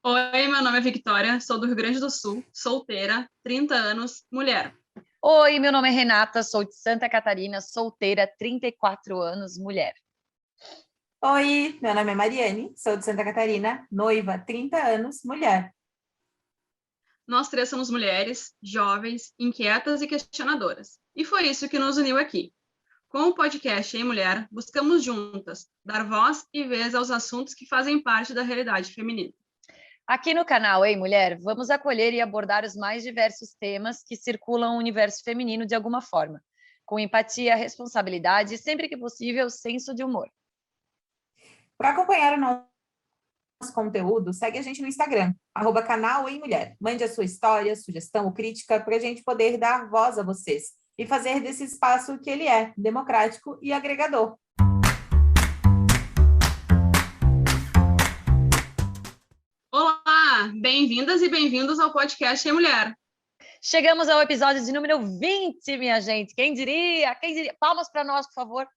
Oi, meu nome é Victoria, sou do Rio Grande do Sul, solteira, 30 anos, mulher. Oi, meu nome é Renata, sou de Santa Catarina, solteira, 34 anos, mulher. Oi, meu nome é Mariane, sou de Santa Catarina, noiva, 30 anos, mulher. Nós três somos mulheres, jovens, inquietas e questionadoras. E foi isso que nos uniu aqui. Com o podcast Em Mulher, buscamos juntas dar voz e vez aos assuntos que fazem parte da realidade feminina. Aqui no canal Ei Mulher, vamos acolher e abordar os mais diversos temas que circulam o universo feminino de alguma forma, com empatia, responsabilidade e, sempre que possível, senso de humor. Para acompanhar o nosso conteúdo, segue a gente no Instagram, @canal Em Mulher. Mande a sua história, sugestão ou crítica para a gente poder dar voz a vocês e fazer desse espaço o que ele é, democrático e agregador. Olá, bem-vindas e bem-vindos ao podcast Em Mulher. Chegamos ao episódio de número 20, minha gente. Quem diria? Quem diria? Palmas para nós, por favor.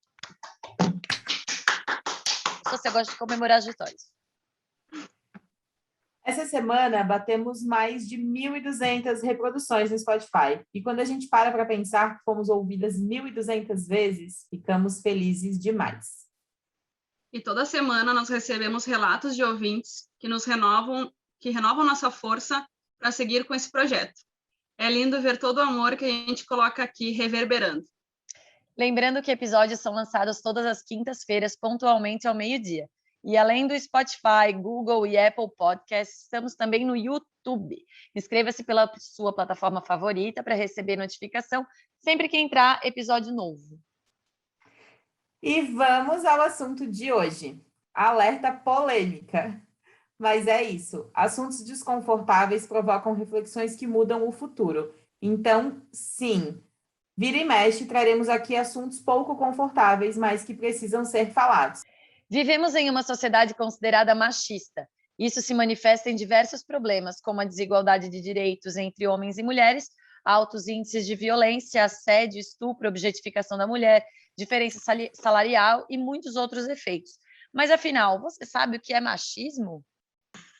Se você gosta de comemorar as vitórias. Essa semana batemos mais de 1.200 reproduções no Spotify. E quando a gente para pensar que fomos ouvidas 1.200 vezes, ficamos felizes demais. E toda semana nós recebemos relatos de ouvintes que renovam nossa força para seguir com esse projeto. É lindo ver todo o amor que a gente coloca aqui reverberando. Lembrando que episódios são lançados todas as quintas-feiras, pontualmente ao meio-dia. E além do Spotify, Google e Apple Podcasts, estamos também no YouTube. Inscreva-se pela sua plataforma favorita para receber notificação sempre que entrar episódio novo. E vamos ao assunto de hoje. Alerta polêmica. Mas é isso. Assuntos desconfortáveis provocam reflexões que mudam o futuro. Então, sim, vira e mexe, traremos aqui assuntos pouco confortáveis, mas que precisam ser falados. Vivemos em uma sociedade considerada machista. Isso se manifesta em diversos problemas, como a desigualdade de direitos entre homens e mulheres, altos índices de violência, assédio, estupro, objetificação da mulher, diferença salarial e muitos outros efeitos. Mas, afinal, você sabe o que é machismo?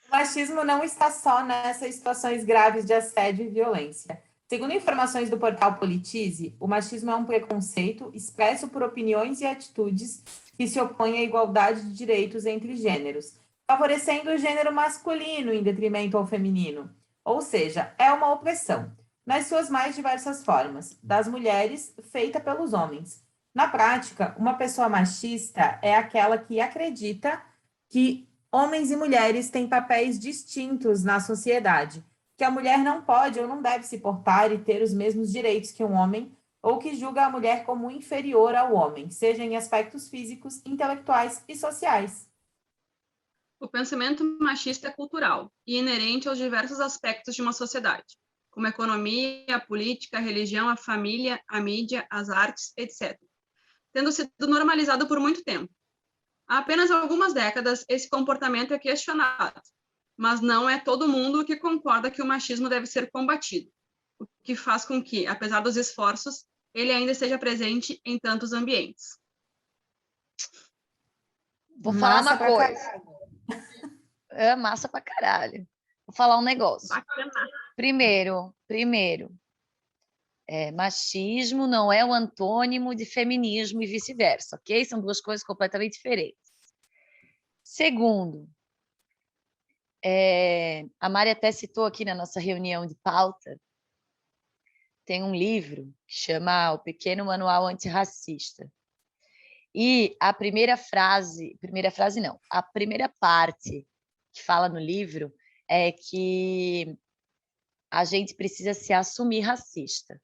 O machismo não está só nessas situações graves de assédio e violência. Segundo informações do portal Politize, o machismo é um preconceito expresso por opiniões e atitudes que se opõem à igualdade de direitos entre gêneros, favorecendo o gênero masculino em detrimento ao feminino. Ou seja, é uma opressão, nas suas mais diversas formas, das mulheres feita pelos homens. Na prática, uma pessoa machista é aquela que acredita que homens e mulheres têm papéis distintos na sociedade, que a mulher não pode ou não deve se portar e ter os mesmos direitos que um homem, ou que julga a mulher como inferior ao homem, seja em aspectos físicos, intelectuais e sociais. O pensamento machista é cultural e inerente aos diversos aspectos de uma sociedade, como a economia, a política, a religião, a família, a mídia, as artes, etc., tendo sido normalizado por muito tempo. Há apenas algumas décadas, esse comportamento é questionado, mas não é todo mundo que concorda que o machismo deve ser combatido, o que faz com que, apesar dos esforços, ele ainda esteja presente em tantos ambientes. Vou falar uma pra coisa. caralho. É massa pra caralho. Vou falar um negócio. Bacana. Primeiro, machismo não é o antônimo de feminismo e vice-versa, ok? São duas coisas completamente diferentes. Segundo, a Mari até citou aqui na nossa reunião de pauta, tem um livro que chama O Pequeno Manual Antirracista. E a primeira parte que fala no livro é que a gente precisa se assumir racista.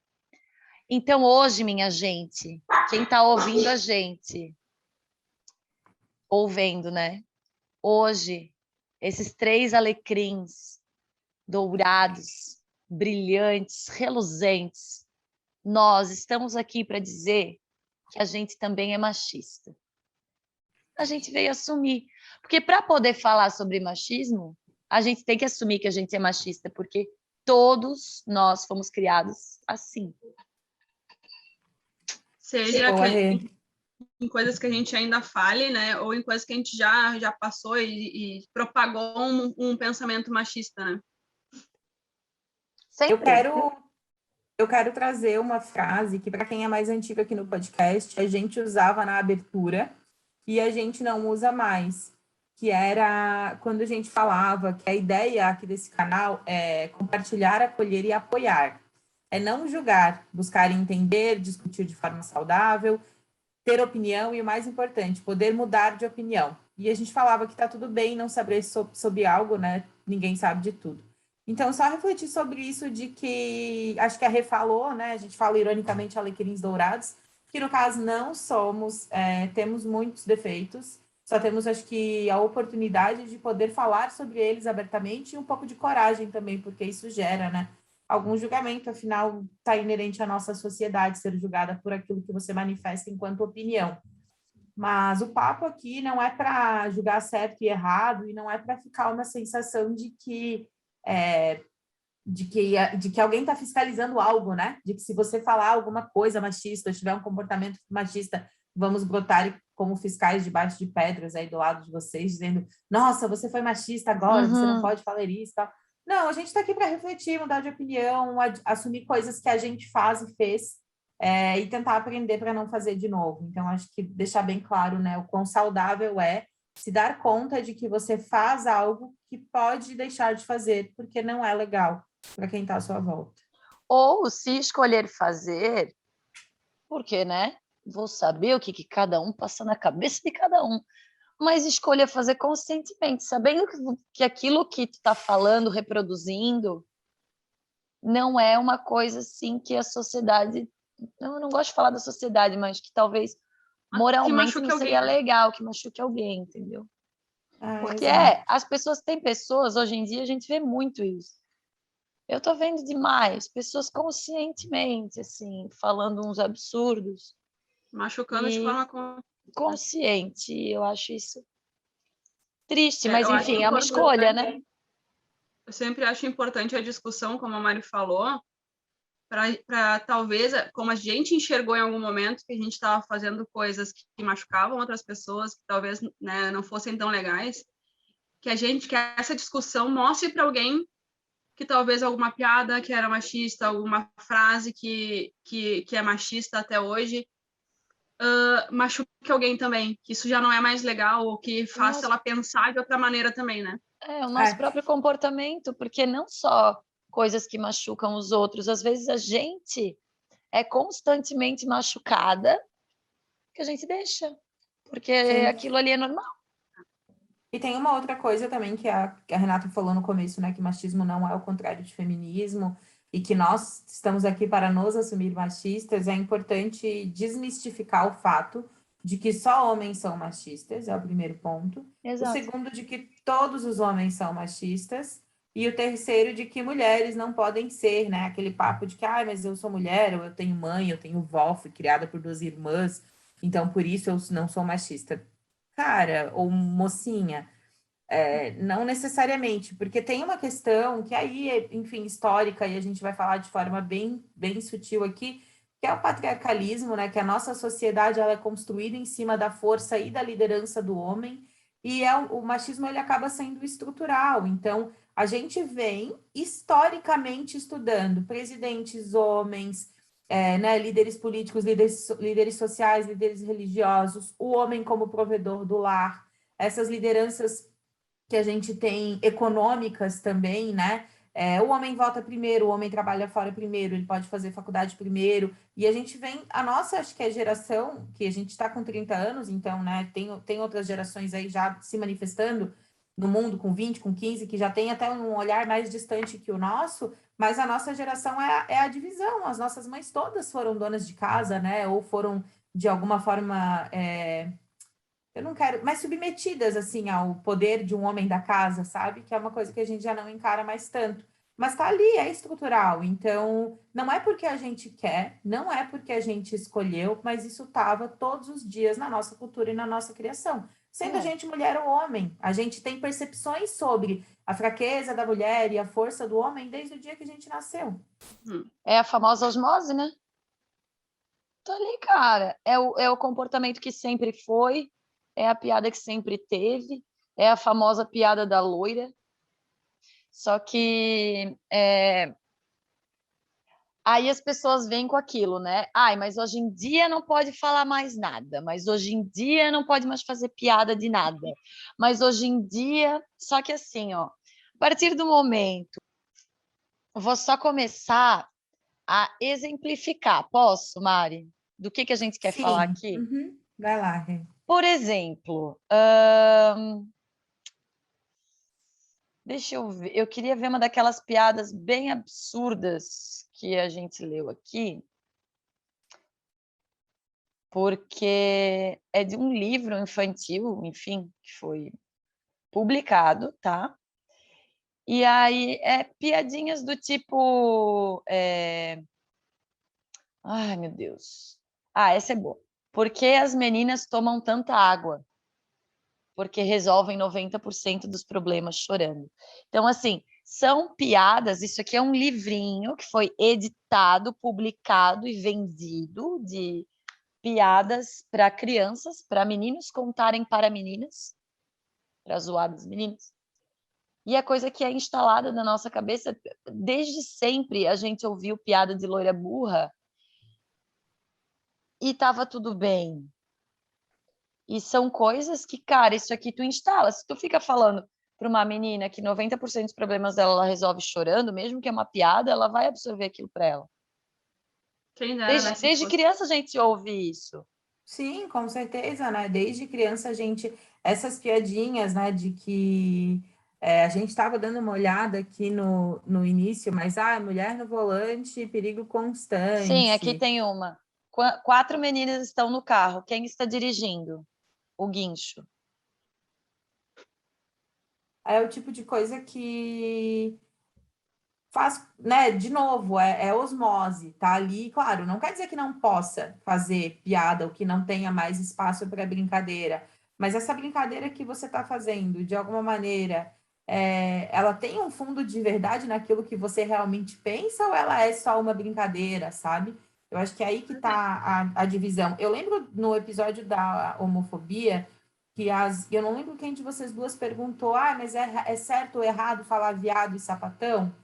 Então, hoje, minha gente, quem está ouvindo a gente, ouvendo, né? Hoje, esses 3 alecrins dourados, brilhantes, reluzentes, nós estamos aqui para dizer que a gente também é machista. A gente veio assumir. Porque para poder falar sobre machismo, a gente tem que assumir que a gente é machista, porque todos nós fomos criados assim. Seja em coisas que a gente ainda fale, né? Ou em coisas que a gente já passou e propagou um pensamento machista, né? Eu Sempre. quero trazer uma frase que, para quem é mais antigo aqui no podcast, a gente usava na abertura e a gente não usa mais, que era quando a gente falava que a ideia aqui desse canal é compartilhar, acolher e apoiar. É não julgar, buscar entender, discutir de forma saudável, ter opinião e, o mais importante, poder mudar de opinião. E a gente falava que tá tudo bem não saber sobre algo, né? Ninguém sabe de tudo. Então, só refletir sobre isso de que, acho que a Rê falou, né? A gente fala ironicamente alecrins dourados, que no caso não somos, temos muitos defeitos, só temos, acho que, a oportunidade de poder falar sobre eles abertamente e um pouco de coragem também, porque isso gera, né? Algum julgamento, afinal, está inerente à nossa sociedade ser julgada por aquilo que você manifesta enquanto opinião. Mas o papo aqui não é para julgar certo e errado, e não é para ficar uma sensação é, de que alguém está fiscalizando algo, né? De que se você falar alguma coisa machista, ou tiver um comportamento machista, vamos brotar como fiscais debaixo de pedras aí do lado de vocês, dizendo: nossa, você foi machista agora, você não pode falar isso, tal. Não, a gente está aqui para refletir, mudar de opinião, assumir coisas que a gente faz e fez, e tentar aprender para não fazer de novo. Então, acho que deixar bem claro, né, o quão saudável é se dar conta de que você faz algo que pode deixar de fazer, porque não é legal para quem está à sua volta. Ou se escolher fazer, porque, né? Vou saber o que cada um passa na cabeça de cada um. Mas escolha fazer conscientemente, sabendo que aquilo que tu está falando, reproduzindo, não é uma coisa assim que a sociedade... Eu não gosto de falar da sociedade, mas que talvez moralmente não seria legal, que machuque alguém, entendeu? Porque as pessoas... Tem pessoas, hoje em dia, a gente vê muito isso. Eu tô vendo demais, pessoas conscientemente, assim, falando uns absurdos. Machucando de forma consciente. Eu acho isso triste, mas enfim, é uma escolha, né? Eu sempre acho importante a discussão, como a Mari falou, para talvez, como a gente enxergou em algum momento, que a gente estava fazendo coisas que machucavam outras pessoas, que talvez, né, não fossem tão legais, que essa discussão mostre para alguém que talvez alguma piada que era machista, alguma frase que é machista até hoje, machuque alguém também, que isso já não é mais legal, ou que faça ela pensar de outra maneira também, né? O nosso próprio comportamento, porque não só coisas que machucam os outros, às vezes a gente é constantemente machucada, que a gente deixa, porque aquilo ali é normal. E tem uma outra coisa também que a Renata falou no começo, né, que machismo não é o contrário de feminismo, e que nós estamos aqui para nos assumir machistas. É importante desmistificar o fato de que só homens são machistas, é o primeiro ponto. Exato. O segundo, de que todos os homens são machistas. E o terceiro, de que mulheres não podem ser, né? Aquele papo de que, mas eu sou mulher, ou eu tenho mãe, eu tenho vó, fui criada por 2 irmãs, então por isso eu não sou machista. Cara, ou mocinha, não necessariamente, porque tem uma questão que aí, enfim, histórica, e a gente vai falar de forma bem, bem sutil aqui, que é o patriarcalismo, né? Que a nossa sociedade ela é construída em cima da força e da liderança do homem, e o machismo ele acaba sendo estrutural. Então, a gente vem historicamente estudando presidentes homens, né, líderes políticos, líderes sociais, líderes religiosos, o homem como provedor do lar, essas lideranças que a gente tem econômicas também, né? O homem vota primeiro, o homem trabalha fora primeiro, ele pode fazer faculdade primeiro, e a gente vem, a nossa, acho que é geração, que a gente está com 30 anos, então, né, tem outras gerações aí já se manifestando no mundo com 20, com 15, que já tem até um olhar mais distante que o nosso, mas a nossa geração é a divisão, as nossas mães todas foram donas de casa, né, ou foram, de alguma forma, eu não quero, mais submetidas, assim, ao poder de um homem da casa, sabe? Que é uma coisa que a gente já não encara mais tanto. Mas tá ali, é estrutural. Então, não é porque a gente quer, não é porque a gente escolheu, mas isso estava todos os dias na nossa cultura e na nossa criação. Sendo a gente mulher ou homem, a gente tem percepções sobre a fraqueza da mulher e a força do homem desde o dia que a gente nasceu. É a famosa osmose, né? Tô ali, cara. É o comportamento que sempre foi, é a piada que sempre teve, é a famosa piada da loira. Só que aí as pessoas vêm com aquilo, né? Ai, mas hoje em dia não pode falar mais nada, mas hoje em dia não pode mais fazer piada de nada. Mas hoje em dia, só que assim, ó, a partir do momento, eu vou só começar a exemplificar. Posso, Mari? Do que a gente quer falar Sim. aqui? Uhum. Vai lá, Rê. Por exemplo, deixa eu ver. Eu queria ver uma daquelas piadas bem absurdas que a gente leu aqui, porque é de um livro infantil, enfim, que foi publicado, tá? E aí é piadinhas do tipo. Ai, meu Deus. Ah, essa é boa. Por que as meninas tomam tanta água? Porque resolvem 90% dos problemas chorando. Então, assim, são piadas. Isso aqui é um livrinho que foi editado, publicado e vendido de piadas para crianças, para meninos contarem para meninas, para zoadas meninas. E a coisa que é instalada na nossa cabeça, desde sempre a gente ouviu piada de loira burra e estava tudo bem. E são coisas que, cara, isso aqui tu instala. Se tu fica falando para uma menina que 90% dos problemas dela ela resolve chorando, mesmo que é uma piada, ela vai absorver aquilo para ela. Quem dera, né, se Desde fosse. criança a gente ouve isso. Sim, com certeza, né? Desde criança a gente, essas piadinhas, né, de que a gente estava dando uma olhada aqui no início, mas mulher no volante, perigo Sim, aqui constante. tem uma. 4 meninas estão no carro. Quem está dirigindo? O guincho. É o tipo de coisa que faz, né, de novo, é osmose, tá ali, claro, não quer dizer que não possa fazer piada ou que não tenha mais espaço para brincadeira, mas essa brincadeira que você está fazendo, de alguma maneira, ela tem um fundo de verdade naquilo que você realmente pensa ou ela é só uma brincadeira, sabe? Eu acho que é aí que está a divisão. Eu lembro no episódio da homofobia eu não lembro quem de vocês duas perguntou, mas é certo ou errado falar viado e sapatão?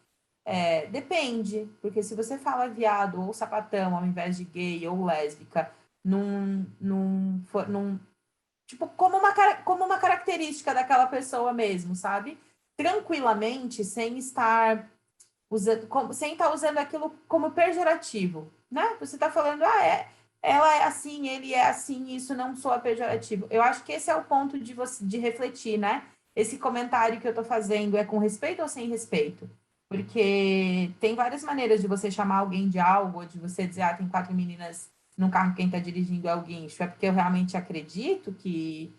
Depende, porque se você fala viado ou sapatão ao invés de gay ou lésbica, tipo, como uma característica daquela pessoa mesmo, sabe? Tranquilamente, sem estar usando aquilo como pejorativo, né? Você está falando, ela é assim, ele é assim, isso não soa pejorativo. Eu acho que esse é o ponto de refletir, né? Esse comentário que eu estou fazendo é com respeito ou sem respeito? Porque tem várias maneiras de você chamar alguém de algo, ou de você dizer, tem 4 meninas no carro, quem está dirigindo é o guincho. É porque eu realmente acredito que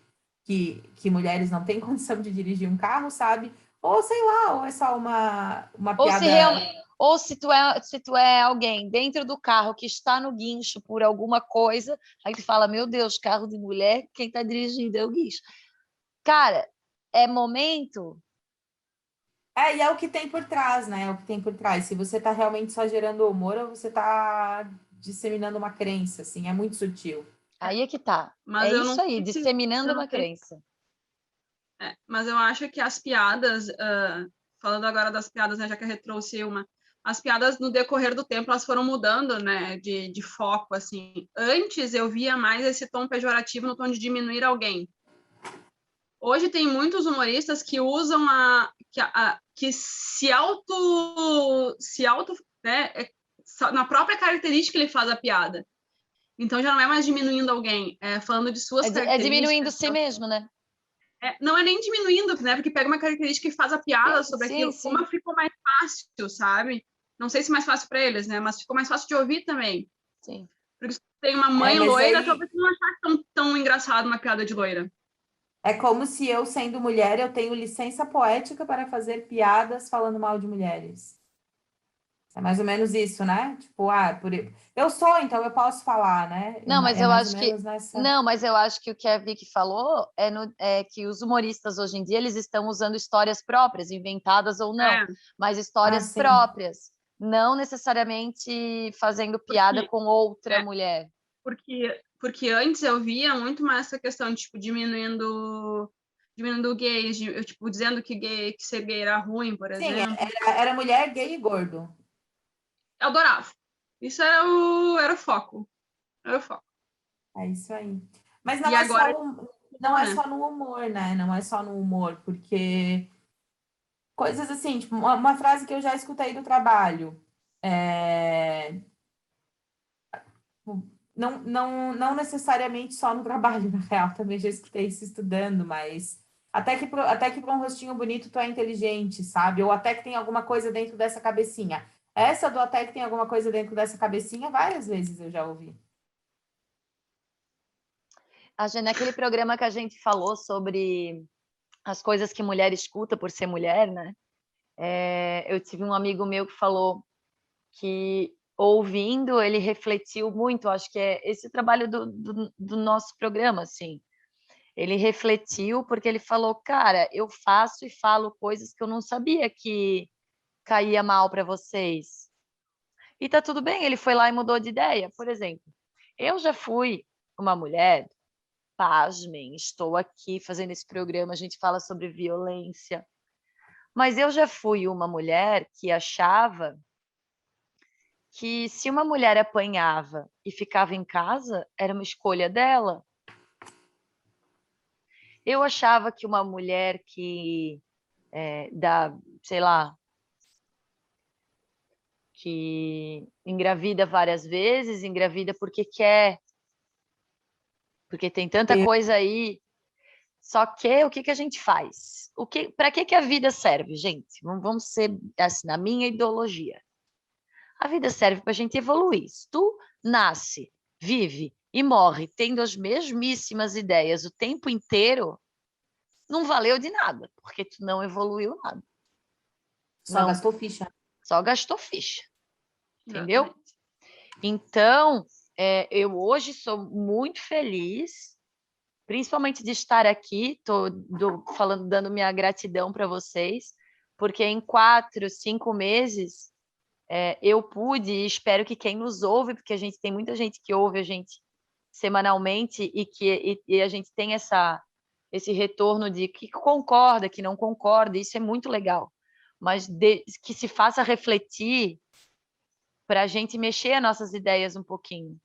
mulheres não têm condição de dirigir um carro, sabe? Ou sei lá, ou é só uma Ou se piada. realmente, ou se tu é alguém dentro do carro que está no guincho por alguma coisa, aí tu fala, meu Deus, carro de mulher, quem está dirigindo é o guincho. Cara, é momento. E é o que tem por trás, né? É o que tem por trás. Se você tá realmente só gerando humor ou você tá disseminando uma crença, assim, é muito sutil. Aí é que tá. Mas É eu não isso aí, sei se. disseminando Eu não uma sei. crença. Mas eu acho que as piadas, falando agora das piadas, né, já que a Rê trouxe uma, as piadas no decorrer do tempo elas foram mudando, né, de foco, assim. Antes eu via mais esse tom pejorativo no tom de diminuir alguém. Hoje tem muitos humoristas que usam que se auto, né, na própria característica ele faz a piada. Então já não é mais diminuindo alguém, é falando de suas É diminuindo características. si mesmo, né? Não é nem diminuindo, né? Porque pega uma característica e faz a piada sobre Sim, aquilo. Como sim. ficou mais fácil, sabe? Não sei se mais fácil para eles, né? Mas ficou mais fácil de ouvir também. Sim. Porque se tem uma mãe Mas loira, aí talvez não achasse tão engraçado uma piada de loira. é como se eu, sendo mulher, eu tenho licença poética para fazer piadas falando mal de mulheres. É mais ou menos isso, né? Tipo, eu sou, então eu posso falar, né? Não, mas É eu mais ou acho que menos nessa. não, mas eu acho que o que a Vicky falou é que os humoristas hoje em dia eles estão usando histórias próprias, inventadas ou não, É, mas histórias Sim. próprias, não necessariamente fazendo piada porque com outra é, mulher. Porque antes eu via muito mais essa questão de, tipo, diminuindo gays, eu, tipo, dizendo que ser gay era ruim, por Sim, exemplo. era mulher, gay e gordo. Eu adorava. Isso era o foco. Era o foco. É isso aí. Mas E agora, não é né? só no humor, né? Não é só no humor, porque coisas assim, tipo, uma frase que eu já escutei do trabalho. Não necessariamente só no trabalho, na real, também já escutei isso estudando, mas até que para um rostinho bonito tu é inteligente, sabe? Ou até que tem alguma coisa dentro dessa cabecinha. Essa do até que tem alguma coisa dentro dessa cabecinha, várias vezes eu já ouvi. Naquele programa que a gente falou sobre as coisas que mulher escuta por ser mulher, né? Eu tive um amigo meu que falou que ouvindo ele refletiu muito, acho que é esse o trabalho do nosso programa, assim. Ele refletiu porque ele falou, cara, eu faço e falo coisas que eu não sabia que caía mal para vocês. E tá tudo bem, ele foi lá e mudou de ideia. Por exemplo, eu já fui uma mulher, pasmem, estou aqui fazendo esse programa, a gente fala sobre violência, mas eu já fui uma mulher que achava que se uma mulher apanhava e ficava em casa, era uma escolha dela. Eu achava que uma mulher que sei lá, que engravida várias vezes, engravida porque quer, porque tem tanta coisa aí. Só que o que a gente faz? Para que a vida serve, gente? Vamos ser assim, na minha ideologia. A vida serve para a gente evoluir. Se tu nasce, vive e morre tendo as mesmíssimas ideias o tempo inteiro, não valeu de nada, porque tu não evoluiu nada. Só gastou ficha. Só gastou ficha. Entendeu? Exatamente. Então, eu hoje sou muito feliz, principalmente de estar aqui, falando, dando minha gratidão para vocês, porque em 4, 5 meses eu pude, e espero que quem nos ouve, porque a gente tem muita gente que ouve a gente semanalmente e a gente tem esse retorno de que concorda, que não concorda, isso é muito legal, mas que se faça refletir para a gente mexer as nossas ideias um pouquinho.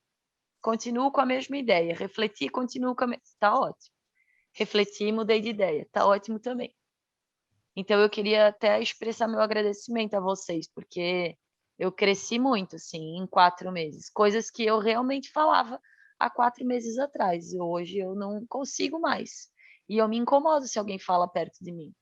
Continuo com a mesma ideia, refleti, continuo com a mesma... Tá ótimo. Refleti e mudei de ideia, tá ótimo também. Então eu queria até expressar meu agradecimento a vocês, porque eu cresci muito, assim, em 4 meses. Coisas que eu realmente falava há 4 meses atrás. E hoje eu não consigo mais. E eu me incomodo se alguém fala perto de mim.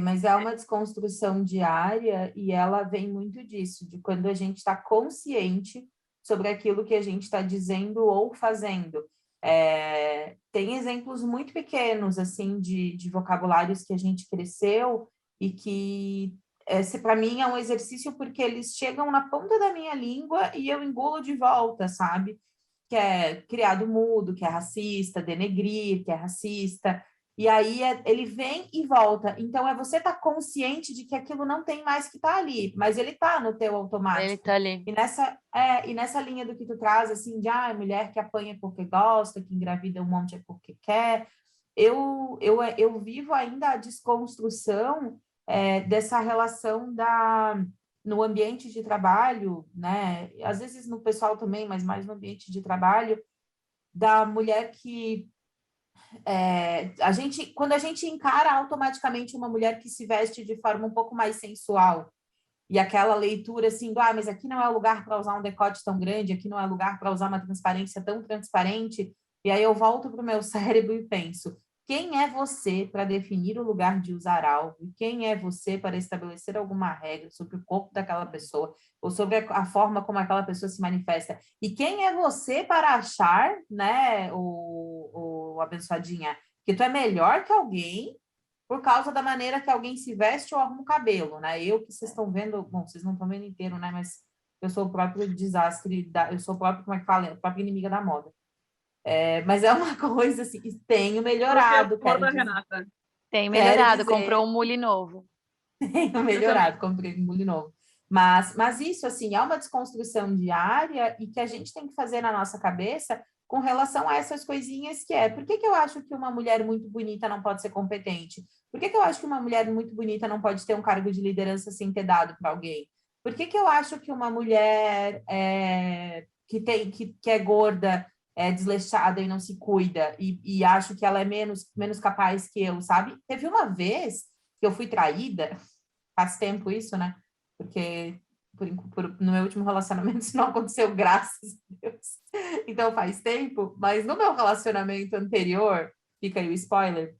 Mas é uma desconstrução diária e ela vem muito disso, de quando a gente está consciente sobre aquilo que a gente está dizendo ou fazendo. Tem exemplos muito pequenos, assim, de vocabulários que a gente cresceu e que, para mim, é um exercício porque eles chegam na ponta da minha língua e eu engulo de volta, sabe? Que é criado mudo, que é racista, denegrir, que é racista. E aí ele vem e volta. Então você estar consciente de que aquilo não tem mais que estar ali, mas ele está no teu automático. Ele tá ali. E nessa linha do que tu traz, assim, de mulher que apanha porque gosta, que engravida um monte é porque quer. Eu vivo ainda a desconstrução dessa relação no ambiente de trabalho, né? Às vezes no pessoal também, mas mais no ambiente de trabalho, da mulher que quando a gente encara automaticamente uma mulher que se veste de forma um pouco mais sensual, e aquela leitura assim, mas aqui não é o lugar para usar um decote tão grande, aqui não é lugar para usar uma transparência tão transparente, e aí eu volto para o meu cérebro e penso, quem é você para definir o lugar de usar algo? Quem é você para estabelecer alguma regra sobre o corpo daquela pessoa ou sobre a forma como aquela pessoa se manifesta? E quem é você para achar, né, o abençoadinha, que tu é melhor que alguém por causa da maneira que alguém se veste ou arruma o cabelo, né? Eu que vocês estão vendo, bom, vocês não estão vendo inteiro, né? Mas eu sou o próprio desastre, eu sou o próprio, como é que fala? A própria inimiga da moda. Mas é uma coisa assim, tenho melhorado, da Renata. Tem melhorado, comprou um mule novo. Tenho melhorado, comprei um mule novo. Mas isso, assim, é uma desconstrução diária e que a gente tem que fazer na nossa cabeça com relação a essas coisinhas que é, por que eu acho que uma mulher muito bonita não pode ser competente? Por que eu acho que uma mulher muito bonita não pode ter um cargo de liderança sem ter dado para alguém? Por que eu acho que uma mulher que é gorda, é desleixada e não se cuida, e acho que ela é menos capaz que eu, sabe? Teve uma vez que eu fui traída, faz tempo isso, né? Porque no meu último relacionamento isso não aconteceu, graças a Deus. Então faz tempo, mas no meu relacionamento anterior, fica aí o spoiler,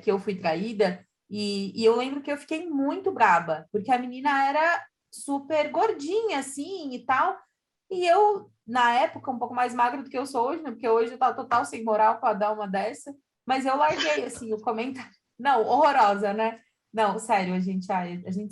que eu fui traída, e eu lembro que eu fiquei muito braba, porque a menina era super gordinha, assim, e tal, e eu, na época, um pouco mais magra do que eu sou hoje, né? Porque hoje eu tava total sem moral para dar uma dessa, mas eu larguei, assim, o comentário. Não, horrorosa, né? Não, sério, a gente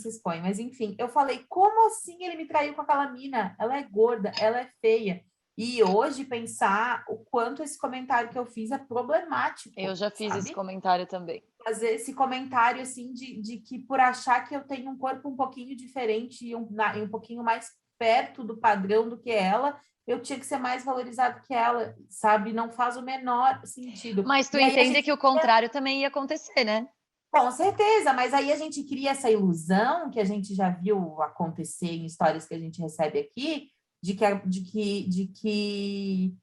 se expõe. Mas, enfim, eu falei, como assim ele me traiu com aquela mina? Ela é gorda, ela é feia. E hoje pensar o quanto esse comentário que eu fiz é problemático, Eu já fiz esse sabe? comentário também. Fazer esse comentário, assim, de que por achar que eu tenho um corpo um pouquinho diferente e um pouquinho mais perto do padrão do que ela, eu tinha que ser mais valorizado que ela, sabe? Não faz o menor sentido. Mas tu E aí a entende gente que o contrário também ia acontecer, né? Com certeza, mas aí a gente cria essa ilusão que a gente já viu acontecer em histórias que a gente recebe aqui, de que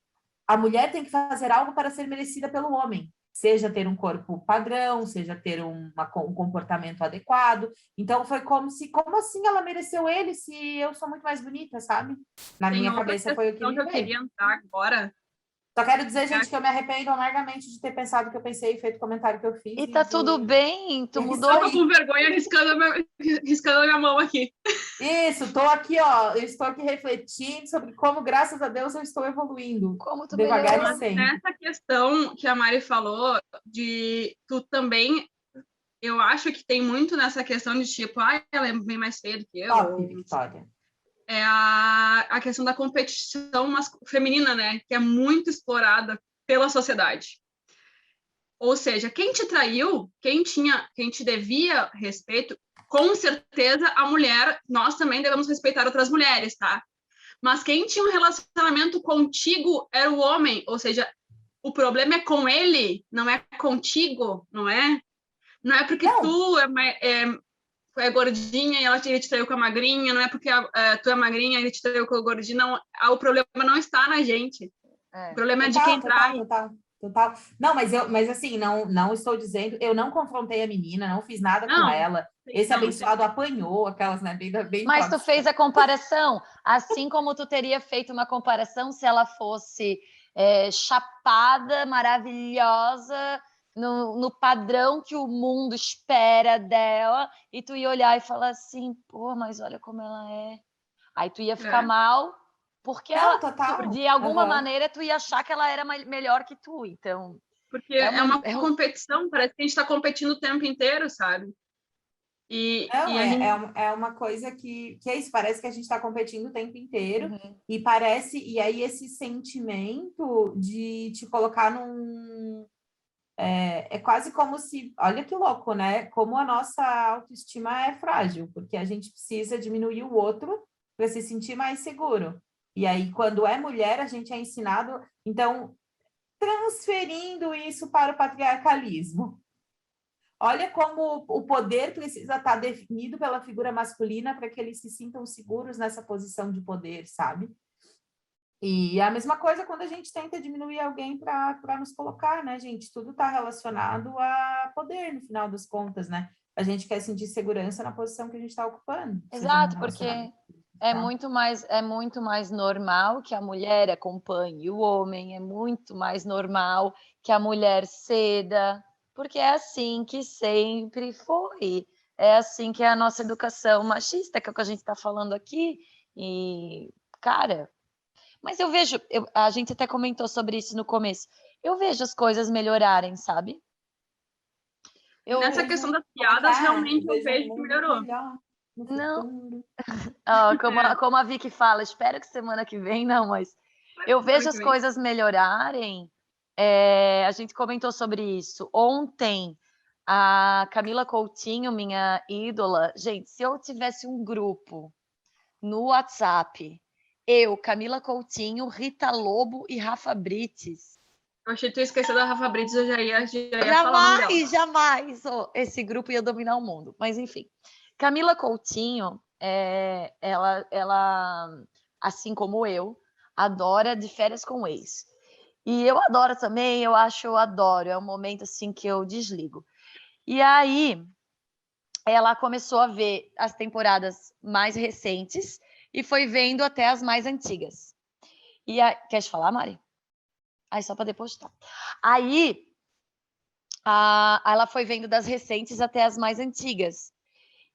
a mulher tem que fazer algo para ser merecida pelo homem, seja ter um corpo padrão, seja ter um comportamento adequado. Então foi como assim ela mereceu ele se eu sou muito mais bonita, sabe? Na Tem minha outra cabeça foi o que questão me que eu veio. queria entrar agora. Só quero dizer, gente, que eu me arrependo amargamente de ter pensado o que eu pensei e feito o comentário que eu fiz. E tá tudo bem, tu É isso mudou. Eu tô com vergonha riscando a minha mão aqui. Isso, tô aqui, ó, eu estou aqui refletindo sobre como, graças a Deus, eu estou evoluindo. Como tu Devagar melhorou. e sempre. Nessa questão que a Mari falou, de tu também, eu acho que tem muito nessa questão de tipo, ela é bem mais feia do que eu. Top, Victoria. É a questão da competição feminina, né? Que é muito explorada pela sociedade. Ou seja, quem te traiu, quem te devia respeito, com certeza a mulher, nós também devemos respeitar outras mulheres, tá? Mas quem tinha um relacionamento contigo era o homem, ou seja, o problema é com ele, não é contigo, não é? Não é porque Não. tu é gordinha e ela te traiu com a magrinha, não é porque tu é magrinha e ele te traiu com a gordinha, não, o problema não está na gente. O problema é de quem trai. Total. Não, mas assim, não estou dizendo, eu não confrontei a menina, não fiz nada com Não, ela. Esse abençoado apanhou, aquelas, né, bem Mas tu tóxicas. fez a comparação, assim como tu teria feito uma comparação se ela fosse chapada, maravilhosa, no padrão que o mundo espera dela, e tu ia olhar e falar assim, pô, mas olha como ela é. Aí tu ia ficar mal, porque Não, total. de alguma maneira tu ia achar que ela era melhor que tu, então... Porque é uma competição, parece que a gente está competindo o tempo inteiro, sabe? É uma coisa que é isso, parece que a gente está competindo o tempo inteiro, e aí esse sentimento de te colocar é quase como se, olha que louco, né? Como a nossa autoestima é frágil, porque a gente precisa diminuir o outro para se sentir mais seguro. E aí, quando é mulher, a gente é ensinado, então, transferindo isso para o patriarcalismo. Olha como o poder precisa estar definido pela figura masculina para que eles se sintam seguros nessa posição de poder, sabe? E a mesma coisa quando a gente tenta diminuir alguém para nos colocar, né, gente? Tudo está relacionado a poder, no final das contas, né? A gente quer sentir segurança na posição que a gente está ocupando. Exato, porque é muito mais normal que a mulher acompanhe o homem, é muito mais normal que a mulher ceda, porque é assim que sempre foi. É assim que é a nossa educação machista, que é o que a gente está falando aqui. E, cara, mas eu vejo, a gente até comentou sobre isso no começo, eu vejo as coisas melhorarem, sabe? Nessa questão das piadas, realmente eu vejo que melhorou. Não, como a Vicky fala, espero que semana que vem, não, mas eu vejo as coisas melhorarem. A gente comentou sobre isso. Ontem, A Camila Coutinho, minha ídola. Gente, se eu tivesse um grupo no WhatsApp, eu, Camila Coutinho, Rita Lobo e Rafa Brites. Eu achei que tu ia esquecer da Rafa Brites, eu já ia falar o nome dela. Jamais! Esse grupo ia dominar o mundo. Mas, enfim. Camila Coutinho, ela, assim como eu, adora De Férias com o Ex. E eu adoro também, eu adoro. É um momento, assim, que eu desligo. E aí, ela começou a ver as temporadas mais recentes e foi vendo até as mais antigas. Quer falar, Mari? Aí, só para depois tá. Aí, ela foi vendo das recentes até as mais antigas.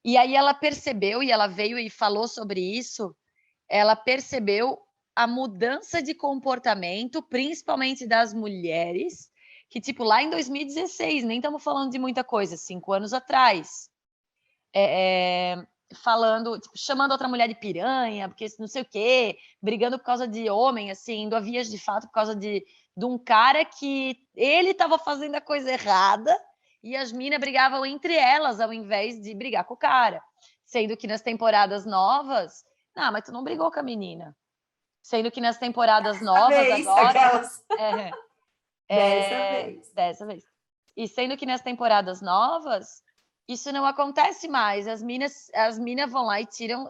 E aí ela percebeu, e ela veio e falou sobre isso, ela percebeu a mudança de comportamento, principalmente das mulheres, que, tipo, lá em 2016, nem estamos falando de muita coisa, 5 anos atrás, falando, tipo, chamando outra mulher de piranha, porque não sei o quê, brigando por causa de homem, assim, indo a vias de fato por causa de um cara que ele estava fazendo a coisa errada e as minas brigavam entre elas ao invés de brigar com o cara. Sendo que nas temporadas novas... Não, mas tu não brigou com a menina. Sendo que nas temporadas novas agora... Dessa vez. E sendo que nas temporadas novas, isso não acontece mais. As minas vão lá e tiram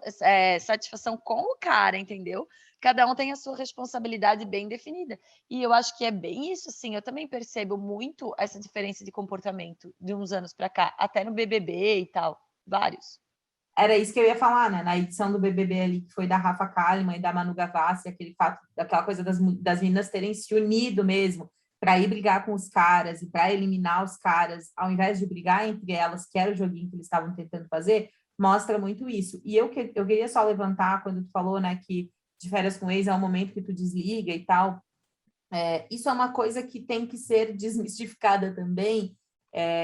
satisfação com o cara, entendeu? Cada um tem a sua responsabilidade bem definida. E eu acho que é bem isso, assim. Eu também percebo muito essa diferença de comportamento de uns anos para cá, até no BBB e tal, vários. Era isso que eu ia falar, né? Na edição do BBB ali, que foi da Rafa Kalimann e da Manu Gavassi, aquele fato, daquela coisa das meninas terem se unido mesmo para ir brigar com os caras e para eliminar os caras, ao invés de brigar entre elas, que era o joguinho que eles estavam tentando fazer, mostra muito isso. E eu queria só levantar, quando tu falou, né, que De Férias com Ex é um momento que tu desliga e tal, isso é uma coisa que tem que ser desmistificada também,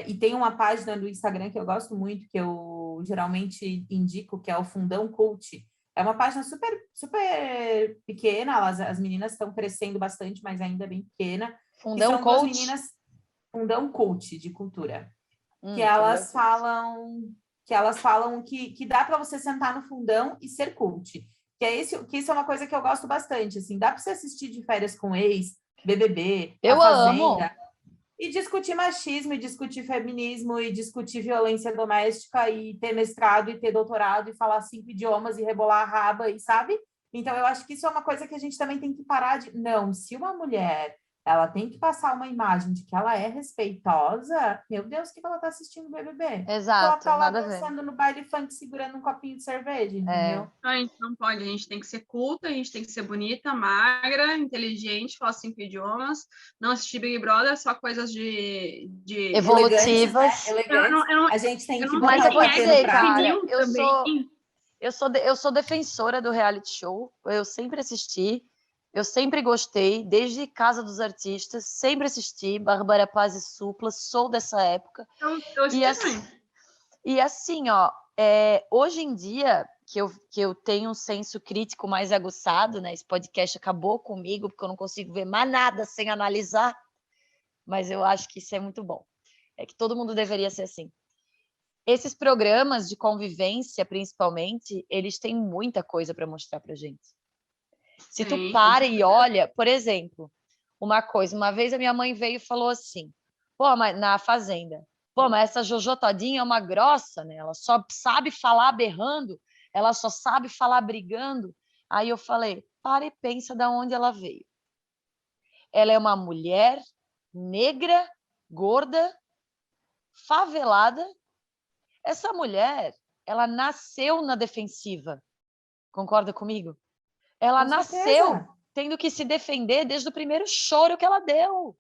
e tem uma página no Instagram que eu gosto muito, que eu geralmente indico, que é o Fundão Cult. É uma página super, super pequena, as meninas estão crescendo bastante, mas ainda bem pequena. Fundão Cult? Meninas, Fundão Cult, de cultura. Que elas falam que dá para você sentar no fundão e ser cult. Que isso é uma coisa que eu gosto bastante, assim, dá para você assistir De Férias com Ex, BBB, eu A Fazenda, amo. E discutir machismo, e discutir feminismo, e discutir violência doméstica, e ter mestrado, e ter doutorado, e falar 5 idiomas, e rebolar a raba, e sabe? Então, eu acho que isso é uma coisa que a gente também tem que parar de... Não, se uma mulher... ela tem que passar uma imagem de que ela é respeitosa. Meu Deus, o que ela está assistindo no BBB? Exato, ela está lá nada dançando no baile funk, segurando um copinho de cerveja, entendeu? A gente não pode, a gente tem que ser culta, a gente tem que ser bonita, magra, inteligente, falar 5 idiomas, não assistir Big Brother, só coisas de... evolutivas. Né? Elegantes. A gente tem que mas botar eu vou dizer, cara, eu também. sou defensora do reality show, eu sempre assisti, eu sempre gostei, desde Casa dos Artistas, sempre assisti, Bárbara Paz e Supla, sou dessa época. E assim, ó, hoje em dia, que eu tenho um senso crítico mais aguçado, né? Esse podcast acabou comigo, porque eu não consigo ver mais nada sem analisar, mas eu acho que isso é muito bom. É que todo mundo deveria ser assim. Esses programas de convivência, principalmente, eles têm muita coisa para mostrar pra gente. Se tu para e olha, por exemplo, uma vez a minha mãe veio e falou assim, mas na Fazenda, mas essa Jojo todinha é uma grossa, né? Ela só sabe falar berrando, ela só sabe falar brigando. Aí eu falei, para e pensa de onde ela veio. Ela é uma mulher negra, gorda, favelada. Essa mulher, ela nasceu na defensiva. Concorda comigo? Ela nasceu tendo que se defender desde o primeiro choro que ela deu.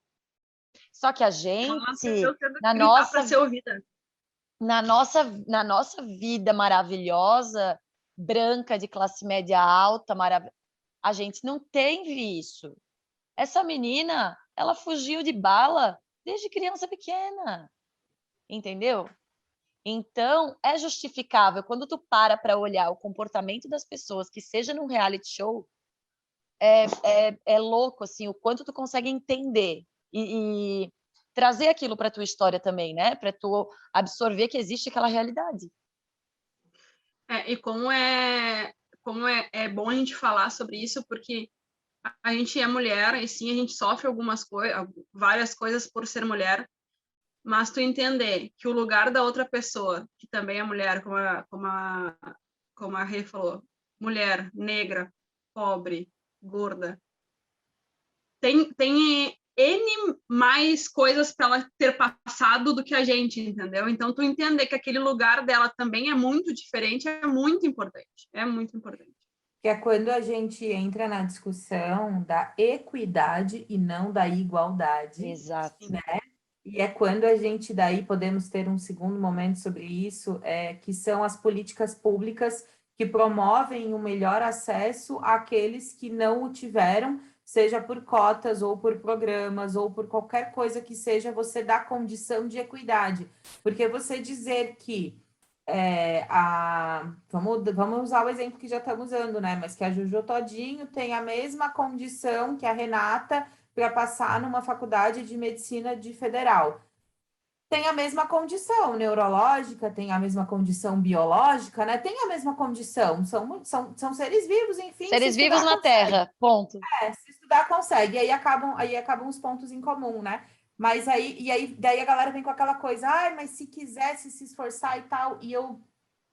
Só que a gente, na nossa vida maravilhosa, branca, de classe média alta, a gente não teve isso. Essa menina, ela fugiu de bala desde criança pequena. Entendeu? Então, é justificável. Quando tu para olhar o comportamento das pessoas, que seja num reality show, é louco, assim, o quanto tu consegue entender. E trazer aquilo para tua história também, né? Para tu absorver que existe aquela realidade. E como é bom a gente falar sobre isso, porque a gente é mulher e sim, a gente sofre várias coisas por ser mulher, mas tu entender que o lugar da outra pessoa, que também é mulher, como a Rê falou, mulher, negra, pobre, gorda, tem N mais coisas para ela ter passado do que a gente, entendeu? Então, tu entender que aquele lugar dela também é muito diferente é muito importante. É muito importante. Que é quando a gente entra na discussão da equidade e não da igualdade. Exato. Né? E é quando a gente daí podemos ter um segundo momento sobre isso, que são as políticas públicas que promovem um melhor acesso àqueles que não o tiveram, seja por cotas ou por programas ou por qualquer coisa que seja, você dá condição de equidade. Porque você dizer que vamos usar o exemplo que já estamos usando, né? Mas que a Juju Todinho tem a mesma condição que a Renata para passar numa faculdade de medicina de federal. Tem a mesma condição neurológica, tem a mesma condição biológica, né? Tem a mesma condição, são seres vivos, enfim. Seres vivos na Terra, ponto. Se estudar, consegue. E aí acabam os pontos em comum, né? Mas daí a galera vem com aquela coisa, mas se quisesse se esforçar e tal,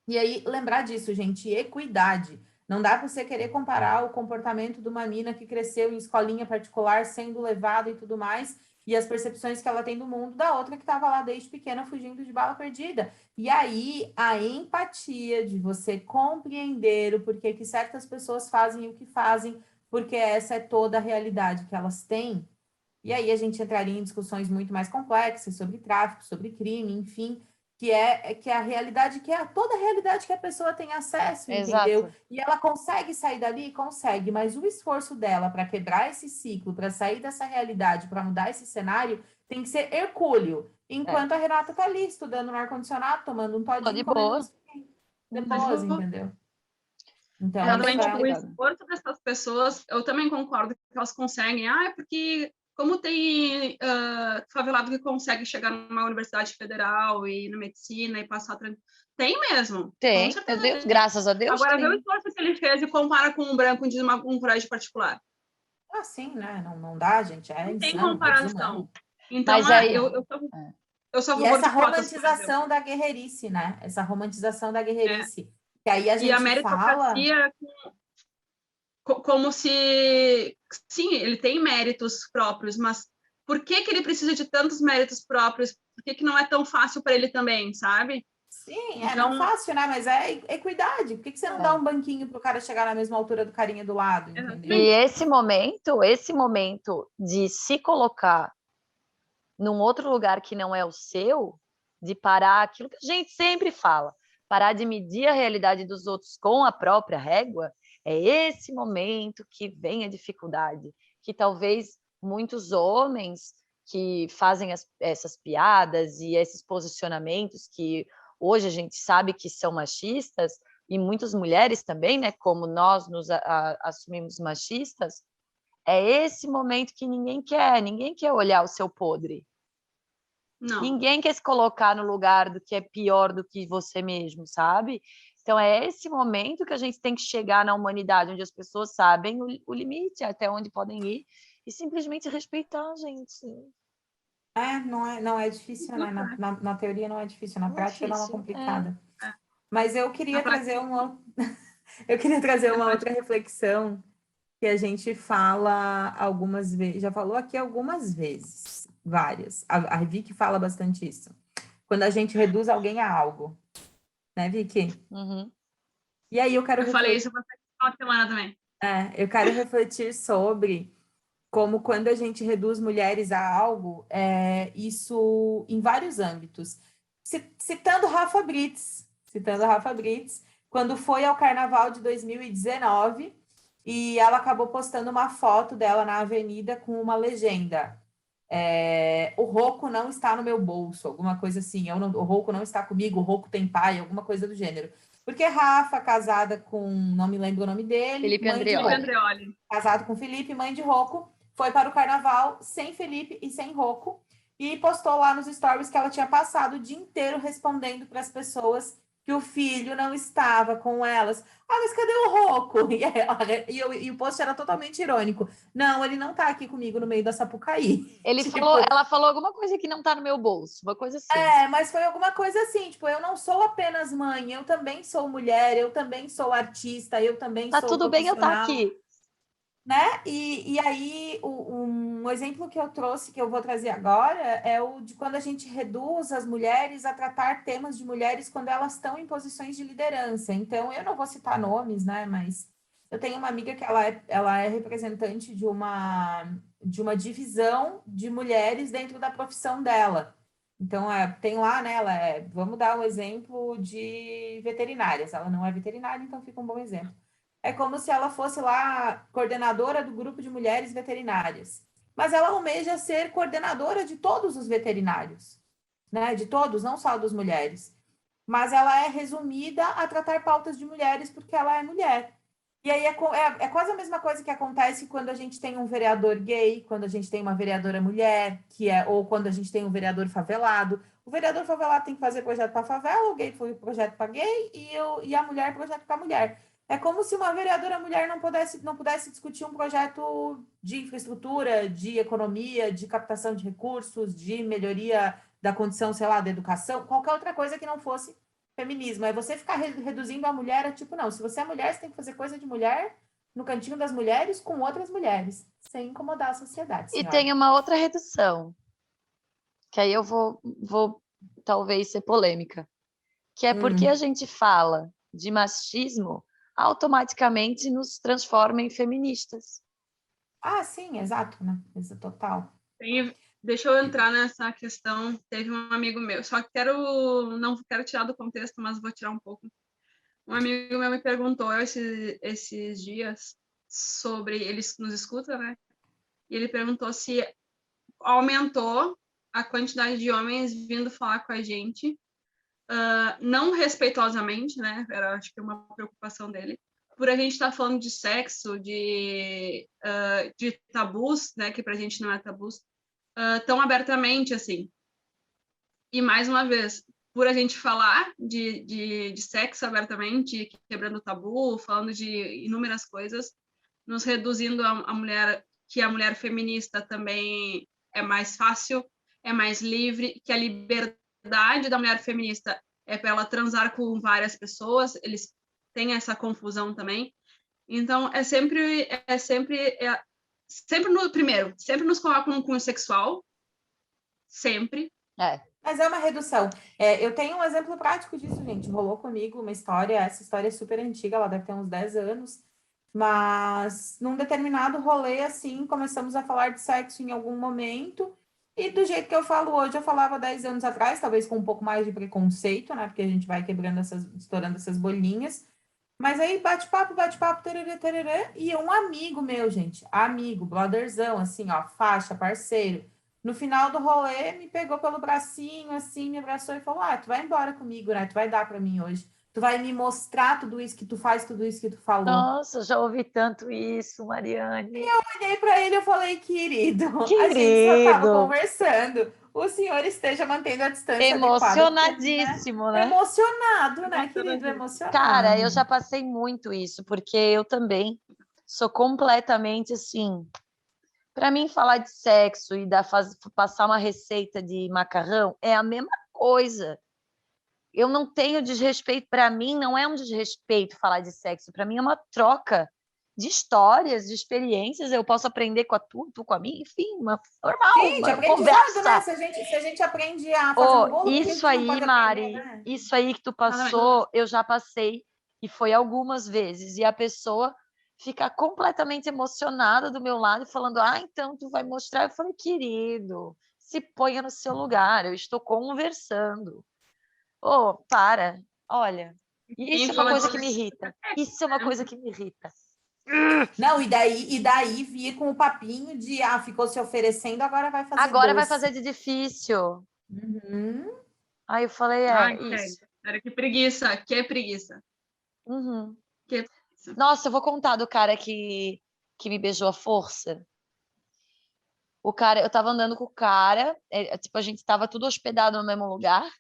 e aí lembrar disso, gente, equidade. Não dá para você querer comparar o comportamento de uma mina que cresceu em escolinha particular, sendo levada e tudo mais, e as percepções que ela tem do mundo, da outra que estava lá desde pequena fugindo de bala perdida. E aí a empatia de você compreender o porquê que certas pessoas fazem o que fazem, porque essa é toda a realidade que elas têm. E aí a gente entraria em discussões muito mais complexas sobre tráfico, sobre crime, enfim, que é a realidade, toda a realidade que a pessoa tem acesso, entendeu? Exato. E ela consegue sair dali? Consegue, mas o esforço dela para quebrar esse ciclo, para sair dessa realidade, para mudar esse cenário, tem que ser hercúleo. Enquanto a Renata tá ali, estudando no ar-condicionado, tomando um todinho, de comendo boa. depois, entendeu? Então, exatamente, o esforço dessas pessoas, eu também concordo que elas conseguem, porque como tem favelado que consegue chegar numa universidade federal e na medicina e passar tem mesmo. Tem, com certeza meu Deus, tem. graças a Deus. Agora, tem. vê o esforço que ele fez e compara com um branco de um colégio particular. Sim, né? Não dá, gente. Não tem insano, comparação. Então, mas aí... eu sou a e favor essa de cotas, romantização da guerreirice, né? Essa romantização da guerreirice. Que aí a gente e a meritocracia como se... Sim, ele tem méritos próprios, mas por que ele precisa de tantos méritos próprios? Por que não é tão fácil para ele também, sabe? Sim, não fácil, né? Mas é equidade. Por que você não dá um banquinho pro cara chegar na mesma altura do carinha do lado, entendeu? E esse momento de se colocar num outro lugar que não é o seu, de parar aquilo que a gente sempre fala, parar de medir a realidade dos outros com a própria régua, é esse momento que vem a dificuldade, que talvez muitos homens que fazem essas piadas e esses posicionamentos que hoje a gente sabe que são machistas, e muitas mulheres também, né, como nós nos assumimos machistas, é esse momento que ninguém quer olhar o seu podre. Não. Ninguém quer se colocar no lugar do que é pior do que você mesmo, sabe? Então, é esse momento que a gente tem que chegar na humanidade, onde as pessoas sabem o limite, até onde podem ir, e simplesmente respeitar a gente. Não é difícil, né? Na teoria não é difícil, na prática dá uma complicada. É. Mas eu queria trazer uma outra reflexão que a gente fala algumas vezes, já falou aqui algumas vezes, várias. A Vicky fala bastante isso. Quando a gente reduz alguém a algo. Né, Vicky? Uhum. E aí eu falei isso uma semana também. Eu quero refletir sobre como quando a gente reduz mulheres a algo, isso em vários âmbitos. Citando Rafa Brits, quando foi ao Carnaval de 2019, e ela acabou postando uma foto dela na avenida com uma legenda. O Rocco não está no meu bolso, alguma coisa assim. O Rocco não está comigo, o Rocco tem pai, alguma coisa do gênero. Porque Rafa, casada com, não me lembro o nome dele, Felipe Andreoli. Casado com Felipe, mãe de Rocco, foi para o Carnaval sem Felipe e sem Rocco. e postou lá nos stories que ela tinha passado o dia inteiro respondendo para as pessoas que o filho não estava com elas. Ah, mas cadê o Rocco? E o post era totalmente irônico. Não, ele não está aqui comigo no meio da Sapucaí. Ela falou alguma coisa que não tá no meu bolso, uma coisa assim. Mas foi alguma coisa assim, tipo, eu não sou apenas mãe, eu também sou mulher, eu também sou artista, eu também Tá sou tudo bem eu estar aqui. né? E aí, um exemplo que eu trouxe, que eu vou trazer agora, é o de quando a gente reduz as mulheres a tratar temas de mulheres quando elas estão em posições de liderança. Então, eu não vou citar nomes, né? Mas eu tenho uma amiga que ela é representante de uma divisão de mulheres dentro da profissão dela. Então, tem lá, né? Vamos dar um exemplo de veterinárias. Ela não é veterinária, então fica um bom exemplo. É como se ela fosse lá coordenadora do grupo de mulheres veterinárias. Mas ela almeja ser coordenadora de todos os veterinários, né? De todos, não só dos mulheres. Mas ela é resumida a tratar pautas de mulheres porque ela é mulher. E aí é quase a mesma coisa que acontece quando a gente tem um vereador gay, quando a gente tem uma vereadora mulher, ou quando a gente tem um vereador favelado. O vereador favelado tem que fazer projeto para favela, o gay foi projeto para gay e a mulher projeto para mulher. É como se uma vereadora mulher não pudesse discutir um projeto de infraestrutura, de economia, de captação de recursos, de melhoria da condição, sei lá, da educação, qualquer outra coisa que não fosse feminismo. É você ficar reduzindo a mulher a tipo, não, se você é mulher, você tem que fazer coisa de mulher no cantinho das mulheres com outras mulheres, sem incomodar a sociedade, E senhora. tem uma outra redução, que aí eu vou talvez ser polêmica, que é porque a gente fala de machismo, automaticamente nos transforma em feministas. Ah, sim, exato, né? Isso, total. Deixa eu entrar nessa questão. Teve um amigo meu, só que não quero tirar do contexto, mas vou tirar um pouco. Um amigo meu me perguntou esses dias sobre, ele nos escuta, né? E ele perguntou se aumentou a quantidade de homens vindo falar com a gente, não respeitosamente, né? Era, acho que, uma preocupação dele, por a gente estar falando de sexo, de tabus, né? Que pra gente não é tabus, tão abertamente assim. E, mais uma vez, por a gente falar de sexo abertamente, quebrando tabu, falando de inúmeras coisas, nos reduzindo a mulher, que a mulher feminista também é mais fácil, é mais livre, que a liberdade da mulher feminista é para ela transar com várias pessoas, eles têm essa confusão também. Então, sempre no primeiro, sempre nos colocam no cunho sexual, sempre. Mas é uma redução. Eu tenho um exemplo prático disso, gente. Rolou comigo uma história, essa história é super antiga, ela deve ter uns 10 anos, mas num determinado rolê, assim, começamos a falar de sexo em algum momento, e do jeito que eu falo hoje, eu falava 10 anos atrás, talvez com um pouco mais de preconceito, né? Porque a gente vai quebrando estourando essas bolinhas. Mas aí, bate-papo, tererê, tererê, e um amigo meu, gente, amigo, brotherzão, assim, ó, faixa, parceiro. No final do rolê, me pegou pelo bracinho, assim, me abraçou e falou: Ah, tu vai embora comigo, né? Tu vai dar para mim hoje. Tu vai me mostrar tudo isso que tu faz, tudo isso que tu falou. Nossa, já ouvi tanto isso, Mariane. Olhei para ele e falei: Querido, a gente só estava Querido, conversando. O senhor esteja mantendo a distância adequada. emocionadíssimo, né? Emocionado, né, querido? Emocionado. Cara, eu já passei muito isso, porque eu também sou completamente assim. Para mim, falar de sexo e passar uma receita de macarrão é a mesma coisa. Eu não tenho desrespeito. Para mim, não é um desrespeito falar de sexo. Para mim, é uma troca de histórias, de experiências. Eu posso aprender com a tu com a mim, enfim, normal, Sim, de uma aprendizado, conversa. né? Se a gente aprende a fazer um bolo, Isso aí, Mari, né? isso aí que tu passou, eu já passei, e foi algumas vezes. E a pessoa fica completamente emocionada do meu lado, falando: Ah, então tu vai mostrar. Eu falei: Querido, se ponha no seu lugar, eu estou conversando. Para, olha, isso é uma coisa que me irrita. Isso é uma coisa que me irrita. Não, e daí vir com o papinho de ficou se oferecendo, agora vai fazer Agora doce. vai fazer de difícil. Uhum. Aí eu falei, isso. Cara, que preguiça, que preguiça. Uhum. Que preguiça. Nossa, eu vou contar do cara que me beijou à força. O cara, eu tava andando com o cara, tipo, a gente tava tudo hospedado no mesmo lugar,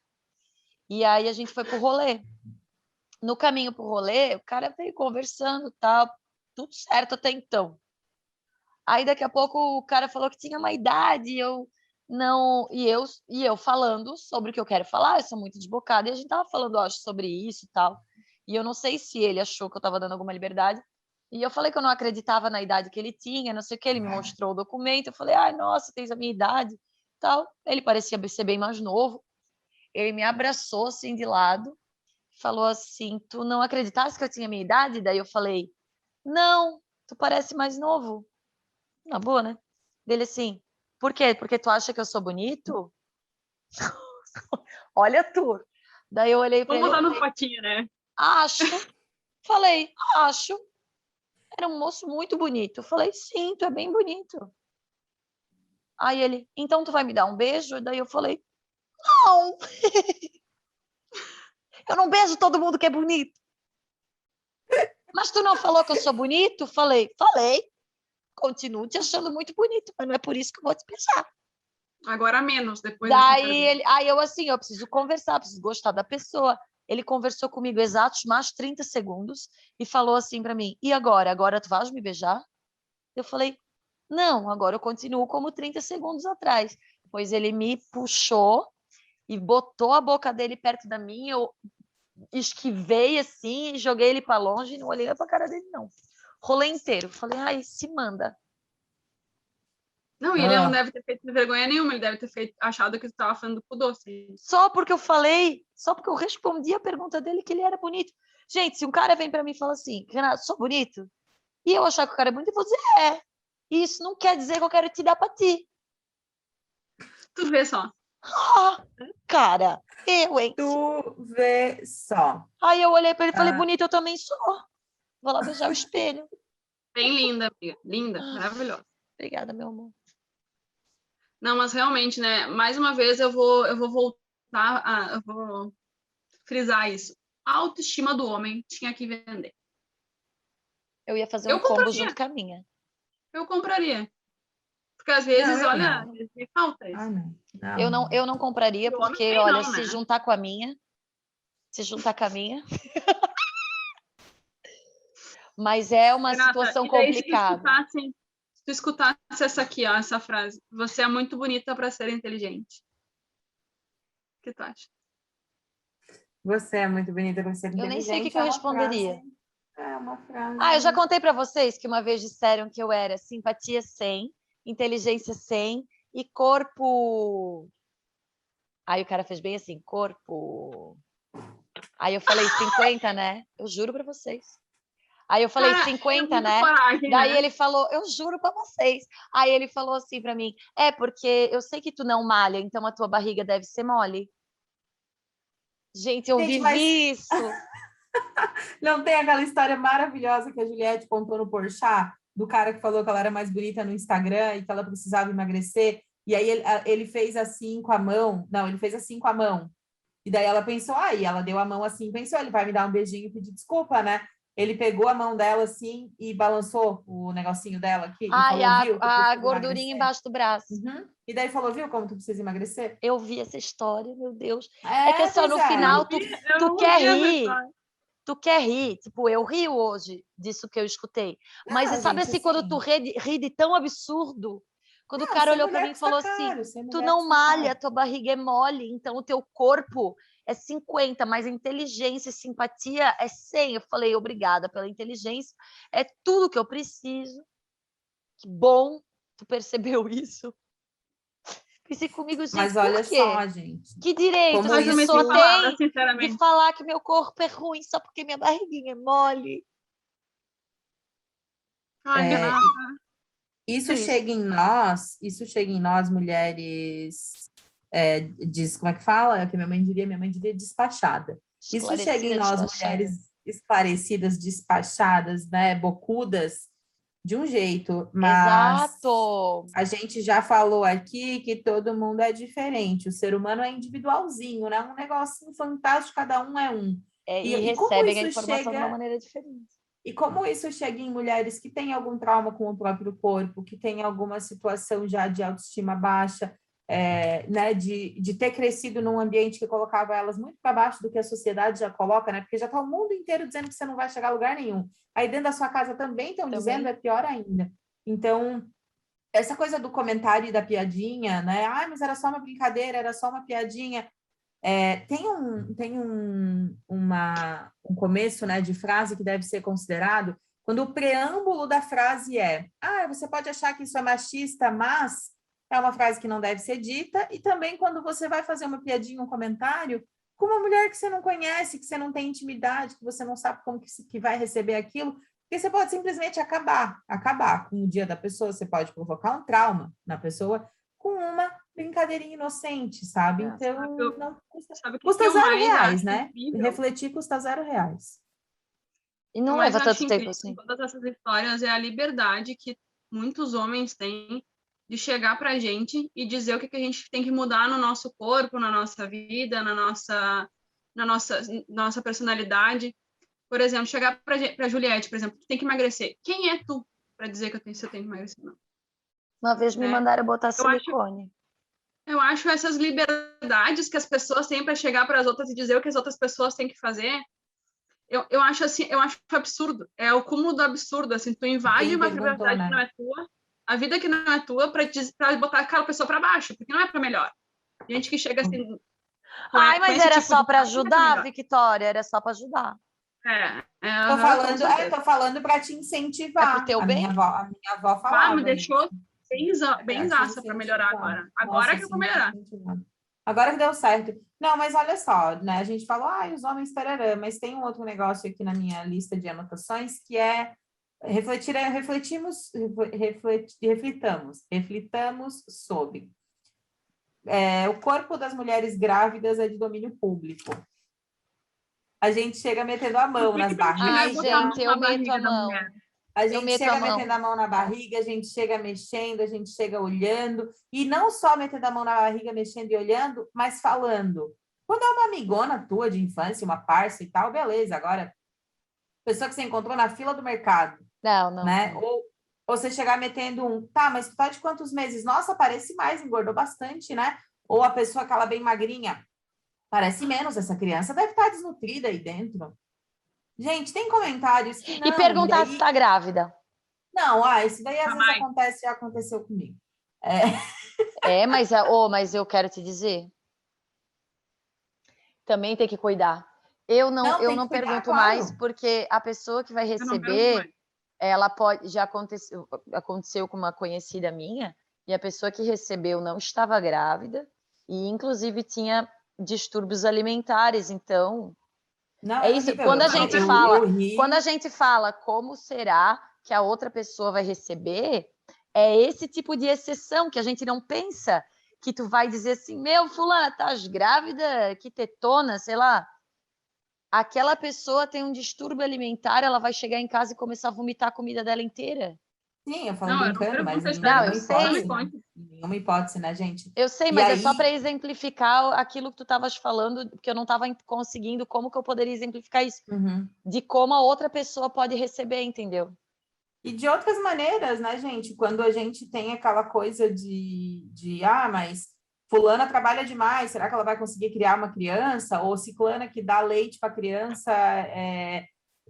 e aí a gente foi pro rolê. No caminho pro rolê, o cara veio conversando, tal, tudo certo até então. Aí daqui a pouco o cara falou que tinha uma idade, e eu não, e eu falando sobre o que eu quero falar, eu sou muito desbocada, e a gente tava falando, acho, sobre isso e tal. E eu não sei se ele achou que eu tava dando alguma liberdade. E eu falei que eu não acreditava na idade que ele tinha, não sei o que, ele me mostrou o documento, eu falei, ai, nossa, tens a minha idade, tal. Ele parecia ser bem mais novo. Ele me abraçou assim de lado, falou assim, tu não acreditasse que eu tinha a minha idade? Daí eu falei, não, tu parece mais novo. Na boa, né? Dele assim, por quê? Porque tu acha que eu sou bonito? Olha tu. Daí eu olhei para Vamos ele e botar no falei, potinho, né? acho. Falei, acho. Era um moço muito bonito. Eu falei, sim, tu é bem bonito. Aí ele, então tu vai me dar um beijo? Daí eu falei, não. Eu não beijo todo mundo que é bonito. Mas tu não falou que eu sou bonito? Falei, falei. Continuo te achando muito bonito, mas não é por isso que eu vou te beijar. Agora menos, depois dessa Daí pergunta. ele, aí eu assim, eu preciso conversar, preciso gostar da pessoa. Ele conversou comigo exatos mais 30 segundos e falou assim para mim: "E agora? Agora tu vais me beijar?" Eu falei: "Não, agora eu continuo como 30 segundos atrás." Pois ele me puxou e botou a boca dele perto da minha, eu esquivei assim, joguei ele para longe e não olhei para a cara dele não. Rolê inteiro. Falei: "Ai, se manda." Não, e ele não deve ter feito vergonha nenhuma, ele deve ter achado que tu estava falando com doce. Só porque eu falei, só porque eu respondi a pergunta dele que ele era bonito. Gente, se um cara vem para mim e fala assim, Renato, sou bonito, e eu achar que o cara é bonito, eu vou dizer, é. E isso não quer dizer que eu quero te dar para ti. Tu vê só. Ah, cara, eu, hein? Tu vê só. Aí eu olhei para ele e falei, bonito, eu também sou. Vou lá beijar o espelho. Bem linda, amiga. Linda, maravilhosa. Obrigada, meu amor. Não, mas realmente, né? Mais uma vez eu vou voltar eu vou frisar isso. A autoestima do homem tinha que vender. Eu ia fazer um Eu combo compraria. junto com a minha. Eu compraria. Porque às vezes, eu olha, não. me falta isso. Ah, não. Eu não compraria, E o homem porque, também olha, não, se né? juntar com a minha, se juntar com a minha. Mas é uma Renata, situação e daí complicada. se tu escutasse essa aqui, ó, essa frase, você é muito bonita para ser inteligente. O que tu acha? Você é muito bonita para ser Eu nem sei o que inteligente. que eu É uma responderia. frase. É uma frase. Ah, eu já contei para vocês que uma vez disseram que eu era simpatia 100, inteligência 100 e corpo. Aí o cara fez bem assim, corpo. Aí eu falei 50, né? Eu juro para vocês. Aí eu falei Cara, é 50, muita né? coragem, Daí né? ele falou, eu juro para vocês. Aí ele falou assim para mim, é porque eu sei que tu não malha, então a tua barriga deve ser mole. Gente, eu Gente, mas vivi isso. não tem aquela história maravilhosa que a Juliette contou no Porchat, do cara que falou que ela era mais bonita no Instagram e que ela precisava emagrecer, e aí ele fez assim com a mão, não, ele fez assim com a mão, e daí ela pensou, aí ela deu a mão assim, pensou, ele vai me dar um beijinho e pedir desculpa, né? Ele pegou a mão dela assim e balançou o negocinho dela aqui e Ai, falou, viu, tu a precisa gordurinha emagrecer? embaixo do braço. Uhum. E daí falou, viu como tu precisa emagrecer? Eu vi essa história, meu Deus. É que É, só pois no Eu é. final não vi, eu tu não quer vi essa rir. história. Tu quer rir. Tipo, eu rio hoje disso que eu escutei. Mas Não, sabe gente, assim, quando tu assim, ri de tão absurdo? Quando o não, cara ser olhou para mulher mim e custa falou assim: caro, ser tu mulher não custa malha, caro. tua barriga é mole, então o teu corpo é 50, mas a inteligência e simpatia é 100. Eu falei, obrigada pela inteligência, é tudo que eu preciso. Que bom, tu percebeu isso. Pensei comigo, gente, Mas por olha quê? só, gente, Que direito como essa Mas também sem pessoa isso, palavras, tem de sinceramente. falar que meu corpo é ruim só porque minha barriguinha é mole? Ai, é, Renata. Triste. isso chega em nós, mulheres, diz, como é que fala? Que minha mãe diria despachada. Isso chega em Esclarecida, nós, despachada. mulheres esclarecidas, despachadas, né, bocudas, de um jeito, mas Exato. a gente já falou aqui que todo mundo é diferente, o ser humano é individualzinho, né? Um negocinho fantástico, cada um é um. É, e E como recebem a isso informação de uma chega maneira diferente. e como isso chega em mulheres que têm algum trauma com o próprio corpo, que têm alguma situação já de autoestima baixa, né, de ter crescido num ambiente que colocava elas muito para baixo do que a sociedade já coloca, né? Porque já está o mundo inteiro dizendo que você não vai chegar a lugar nenhum. Aí dentro da sua casa também estão dizendo, é pior ainda. Então, essa coisa do comentário e da piadinha, né? Ai, mas era só uma brincadeira, era só uma piadinha. Tem um começo, né, de frase que deve ser considerado quando o preâmbulo da frase você pode achar que isso é machista, mas é uma frase que não deve ser dita, e também quando você vai fazer uma piadinha, um comentário, com uma mulher que você não conhece, que você não tem intimidade, que você não sabe como que vai receber aquilo, porque você pode simplesmente acabar com o dia da pessoa, você pode provocar um trauma na pessoa com uma brincadeirinha inocente, sabe? Então, não custa R$0, né? Refletir custa R$0. E não leva tanto tempo assim. Todas essas histórias é a liberdade que muitos homens têm de chegar para a gente e dizer o que a gente tem que mudar no nosso corpo, na nossa vida, na nossa personalidade. Por exemplo, chegar para a Juliette, por exemplo, tem que emagrecer. Quem é tu para dizer que eu tenho que emagrecer? Não. Uma vez me mandaram botar silicone. Eu acho essas liberdades que as pessoas têm para chegar para as outras e dizer o que as outras pessoas têm que fazer. Eu acho assim, eu acho absurdo. É o cúmulo do absurdo, assim, tu invade uma liberdade, né, que não é tua, a vida que não é tua, para botar aquela pessoa para baixo, porque não é para melhor. Gente que chega assim. Mas era só para ajudar, Victoria, era só para ajudar. Tô falando para te incentivar. É pro teu bem? A minha avó falava. Me deixou bem zaça para melhorar agora. Agora que eu vou melhorar. Agora que deu certo. Não, mas olha só, né? A gente falou, os homens tararã, mas tem um outro negócio aqui na minha lista de anotações que é reflitamos sobre. O corpo das mulheres grávidas é de domínio público. A gente chega metendo a mão nas barrigas. Ai, gente, eu meto a mão. A gente chega metendo a mão na barriga, a gente chega mexendo, a gente chega olhando. E não só metendo a mão na barriga, mexendo e olhando, mas falando. Quando é uma amigona tua de infância, uma parça e tal, beleza. Agora, pessoa que você encontrou na fila do mercado. Não. Né? Ou você chegar metendo mas tu tá de quantos meses? Nossa, parece mais, engordou bastante, né? Ou a pessoa, aquela bem magrinha, parece menos, essa criança deve estar desnutrida aí dentro. Gente, tem comentários que não... E perguntar se tá grávida. Não, isso daí às vezes acontece, já aconteceu comigo. Mas eu quero te dizer, também tem que cuidar. Eu não pergunto mais, porque a pessoa que vai receber, ela pode... Já aconteceu com uma conhecida minha, e a pessoa que recebeu não estava grávida, e inclusive tinha distúrbios alimentares, então... Não, é isso. Quando a gente fala como será que a outra pessoa vai receber, é esse tipo de exceção que a gente não pensa, que tu vai dizer assim, fulana, estás grávida, que tetona, sei lá. Aquela pessoa tem um distúrbio alimentar, ela vai chegar em casa e começar a vomitar a comida dela inteira. Sim, eu falo brincando, mas nenhuma hipótese, né, gente? Eu sei, mas é só para exemplificar aquilo que tu estavas falando, porque eu não estava conseguindo como que eu poderia exemplificar isso. De como a outra pessoa pode receber, entendeu? E de outras maneiras, né, gente? Quando a gente tem aquela coisa mas fulana trabalha demais, será que ela vai conseguir criar uma criança? Ou ciclana que dá leite para a criança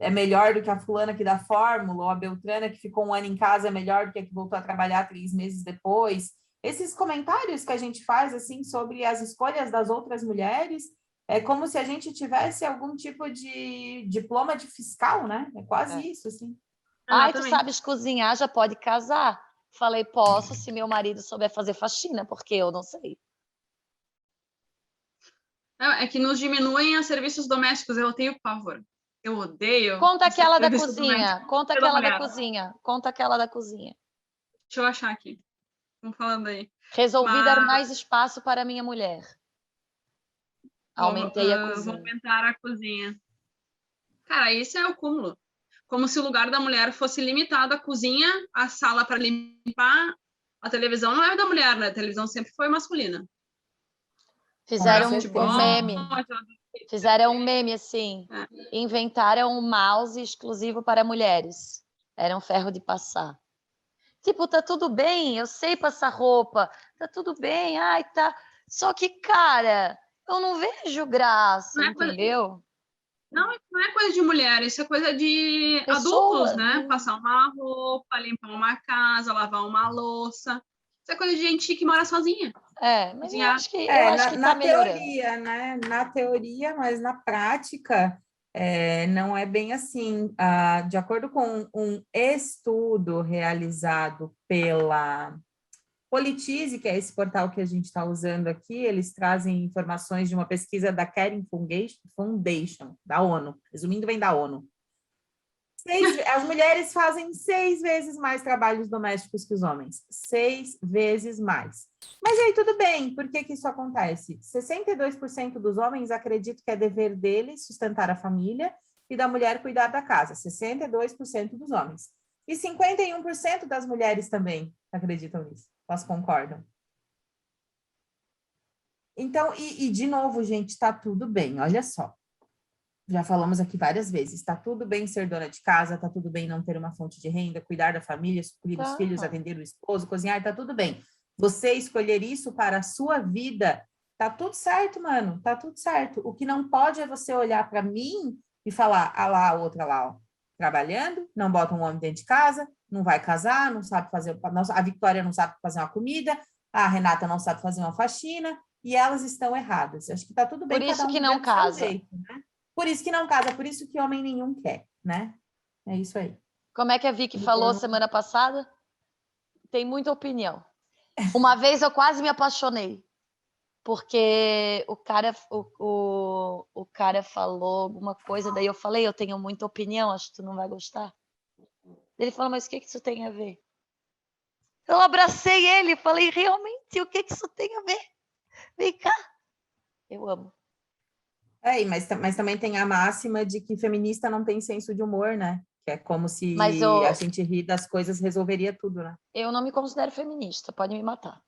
é melhor do que a fulana que dá fórmula, ou a beltrana que ficou 1 ano em casa é melhor do que a que voltou a trabalhar 3 meses depois. Esses comentários que a gente faz, assim, sobre as escolhas das outras mulheres, é como se a gente tivesse algum tipo de diploma de fiscal, né? É quase isso, assim. Tu sabes cozinhar, já pode casar. Falei, posso, se meu marido souber fazer faxina, porque eu não sei. É que nos diminuem a serviços domésticos, eu tenho pavor. Eu odeio. Conta aquela da cozinha. Conta aquela da cozinha. Deixa eu achar aqui. Vamos falando aí. Resolvi dar mais espaço para a minha mulher. Aumentei a cozinha. Vou aumentar a cozinha. Cara, isso é o cúmulo. Como se o lugar da mulher fosse limitado à cozinha, a sala para limpar. A televisão não é da mulher, né? A televisão sempre foi masculina. Fizeram um meme. Fizeram um meme assim, É. inventaram um mouse exclusivo para mulheres. Era um ferro de passar. Tipo, tá tudo bem, eu sei passar roupa, tá tudo bem, ai, tá. Só que, cara, eu não vejo graça, Não é coisa, entendeu? não é coisa de mulher, isso é coisa de adultos, Pessoas, né? Passar uma roupa, limpar uma casa, lavar uma louça. Isso é coisa de gente que mora sozinha. mas Cozinhar. eu acho que tá Na melhorando. teoria, né? Na teoria, mas na prática, não é bem assim. De acordo com um estudo realizado pela Politize, que é esse portal que a gente está usando aqui, eles trazem informações de uma pesquisa da Caring Foundation, da ONU. Resumindo, vem da ONU. As mulheres fazem 6 vezes mais trabalhos domésticos que os homens. 6 vezes mais. Mas aí tudo bem, por que isso acontece? 62% dos homens acreditam que é dever deles sustentar a família e da mulher cuidar da casa. 62% dos homens. E 51% das mulheres também acreditam nisso. Elas concordam. Então, de novo, gente, está tudo bem, olha só. Já falamos aqui várias vezes, está tudo bem ser dona de casa, está tudo bem não ter uma fonte de renda, cuidar da família, suprir os filhos, atender o esposo, cozinhar, está tudo bem. Você escolher isso para a sua vida, tá tudo certo, mano, tá tudo certo. O que não pode é você olhar para mim e falar, ah lá, a outra lá, ó, trabalhando, não bota um homem dentro de casa, não vai casar, não sabe fazer, a Victoria não sabe fazer uma comida, a Renata não sabe fazer uma faxina, e elas estão erradas. Acho que tá tudo bem, Por cada isso um que viver não do seu casa. jeito, né? Por isso que não casa, por isso que homem nenhum quer, né? É isso aí. Como é que a Vicky falou semana passada? Tem muita opinião. Uma vez eu quase me apaixonei, porque o cara falou alguma coisa, daí eu falei, eu tenho muita opinião, acho que tu não vai gostar. Ele falou, mas o que isso tem a ver? Eu abracei ele e falei, realmente, o que isso tem a ver? Vem cá. Eu amo. Mas também tem a máxima de que feminista não tem senso de humor, né? Que é como se Mas a gente rir das coisas resolveria tudo, né? eu não me considero feminista, pode me matar.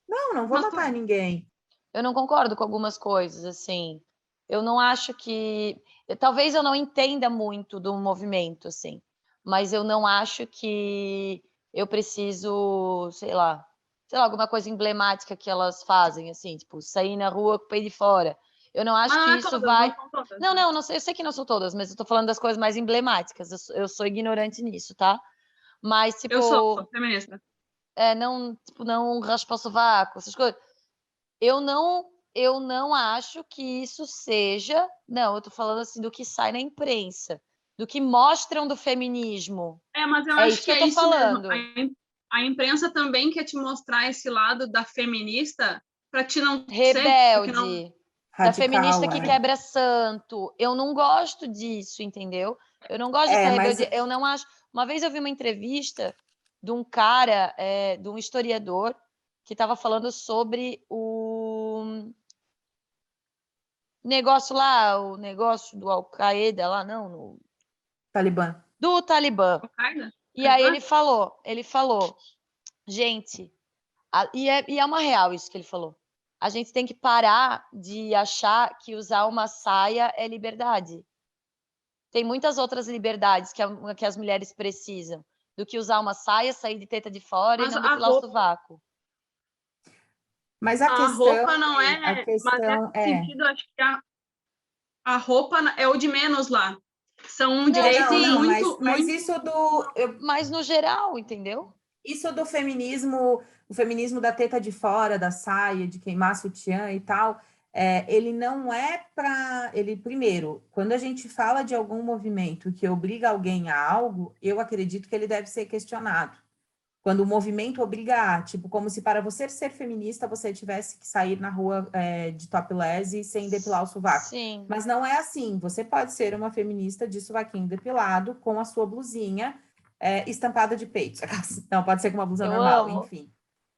Não vou matar ninguém. Eu não concordo com algumas coisas, assim. Eu não acho que... Talvez eu não entenda muito do movimento, assim. Mas eu não acho que eu preciso, sei lá, alguma coisa emblemática que elas fazem, assim, tipo, sair na rua com o pé de fora. Eu não acho que isso vai... Não são todas. Não sei, eu sei que não são todas, mas eu tô falando das coisas mais emblemáticas. Eu sou ignorante nisso, tá? Mas, tipo... Eu sou feminista. não raspar o sovaco, essas coisas. Eu não acho que isso seja... Não, eu tô falando assim do que sai na imprensa, do que mostram do feminismo. Mas eu acho isso que eu é tô isso falando. mesmo. A imprensa também quer te mostrar esse lado da feminista para te não rebelde, ser, não... da Radical, feminista que quebra santo. Eu não gosto disso, entendeu? Eu não gosto dessa rebeldia. Eu não acho... Uma vez eu vi uma entrevista de um cara, de um historiador, que estava falando sobre o negócio lá, o negócio do Al-Qaeda lá, não, Talibã. do Talibã. E aí ele falou, gente, e é uma real isso que ele falou. A gente tem que parar de achar que usar uma saia é liberdade. Tem muitas outras liberdades que as mulheres precisam do que usar uma saia, sair de teta de fora e não depilar o sovaco. Mas a questão roupa não é... A questão sentido, acho que a roupa é o de menos lá. São direitos muito... Mas isso Mas no geral, entendeu? Isso do feminismo, o feminismo da teta de fora, da saia, de queimar sutiã e tal, ele não é para... Primeiro, quando a gente fala de algum movimento que obriga alguém a algo, eu acredito que ele deve ser questionado. Quando o movimento obriga a, tipo, como se para você ser feminista, você tivesse que sair na rua de topless sem depilar o sovaco. Sim. Mas não é assim. Você pode ser uma feminista de sovaquinho depilado com a sua blusinha estampada de peito. Não, pode ser com uma blusa normal, enfim.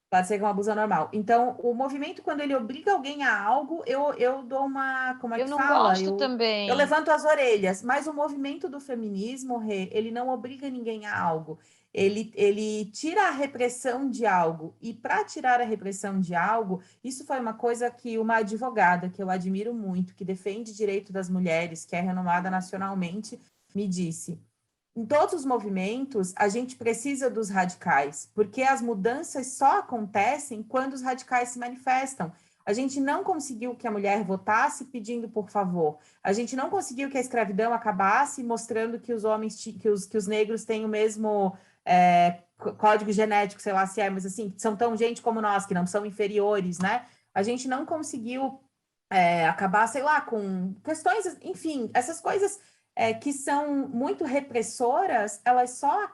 Pode ser que é um abuso normal. Então, o movimento, quando ele obriga alguém a algo, eu dou uma... Como é Eu que não fala? gosto Eu também. levanto as orelhas. Mas o movimento do feminismo, Rê, ele não obriga ninguém a algo. Ele tira a repressão de algo. E para tirar a repressão de algo, isso foi uma coisa que uma advogada, que eu admiro muito, que defende direito das mulheres, que é renomada nacionalmente, me disse. Em todos os movimentos, a gente precisa dos radicais, porque as mudanças só acontecem quando os radicais se manifestam. A gente não conseguiu que a mulher votasse pedindo por favor. A gente não conseguiu que a escravidão acabasse mostrando que os homens, que os negros têm o mesmo código genético, sei lá se é, mas assim, são tão gente como nós, que não são inferiores, né? A gente não conseguiu acabar, sei lá, com questões, enfim, essas coisas que são muito repressoras, elas só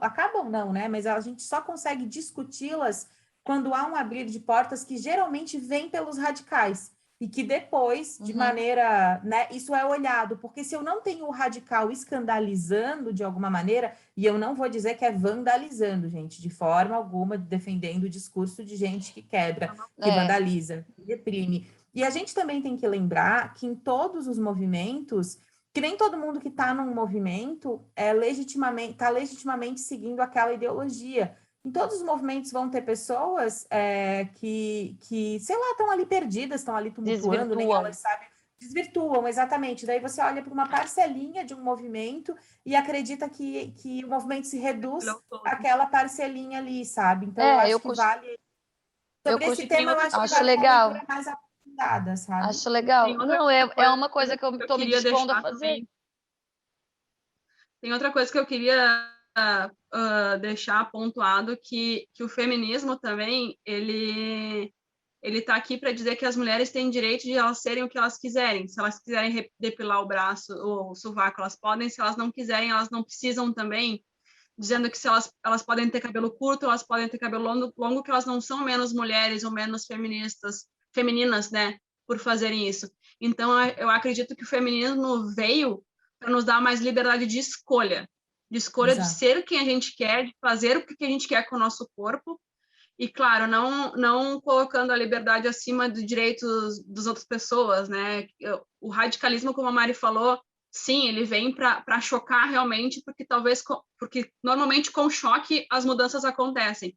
acabam não, né? Mas a gente só consegue discuti-las quando há um abrir de portas que geralmente vem pelos radicais. E que depois, de maneira, né, isso é olhado, porque se eu não tenho o radical escandalizando de alguma maneira, e eu não vou dizer que é vandalizando, gente, de forma alguma, defendendo o discurso de gente que quebra, que vandaliza, que reprime. E a gente também tem que lembrar que em todos os movimentos, que nem todo mundo que está num movimento está legitimamente seguindo aquela ideologia. Em todos os movimentos vão ter pessoas que, sei lá, estão ali perdidas, estão ali tumultuando, nem elas sabem, desvirtuam, exatamente. Daí você olha para uma parcelinha de um movimento e acredita que o movimento se reduz àquela parcelinha ali, sabe? Então, eu acho que vale... Sobre esse tema, eu acho que vale uma leitura mais aprofundada, sabe? Acho legal. Não, é uma coisa que eu estou me dispondo a fazer. Também. Tem outra coisa que eu queria deixar pontuado, que o feminismo também, ele está aqui para dizer que as mulheres têm direito de elas serem o que elas quiserem. Se elas quiserem depilar o braço ou o sovaco, elas podem. Se elas não quiserem, elas não precisam também. Dizendo que se elas podem ter cabelo curto, elas podem ter cabelo longo, que elas não são menos mulheres ou menos femininas, né, por fazerem isso. Então, eu acredito que o feminismo veio para nos dar mais liberdade de escolha de ser quem a gente quer, de fazer o que a gente quer com o nosso corpo, e, claro, não colocando a liberdade acima dos direitos das outras pessoas, né? O radicalismo, como a Mari falou, sim, ele vem para chocar realmente, porque normalmente com choque as mudanças acontecem.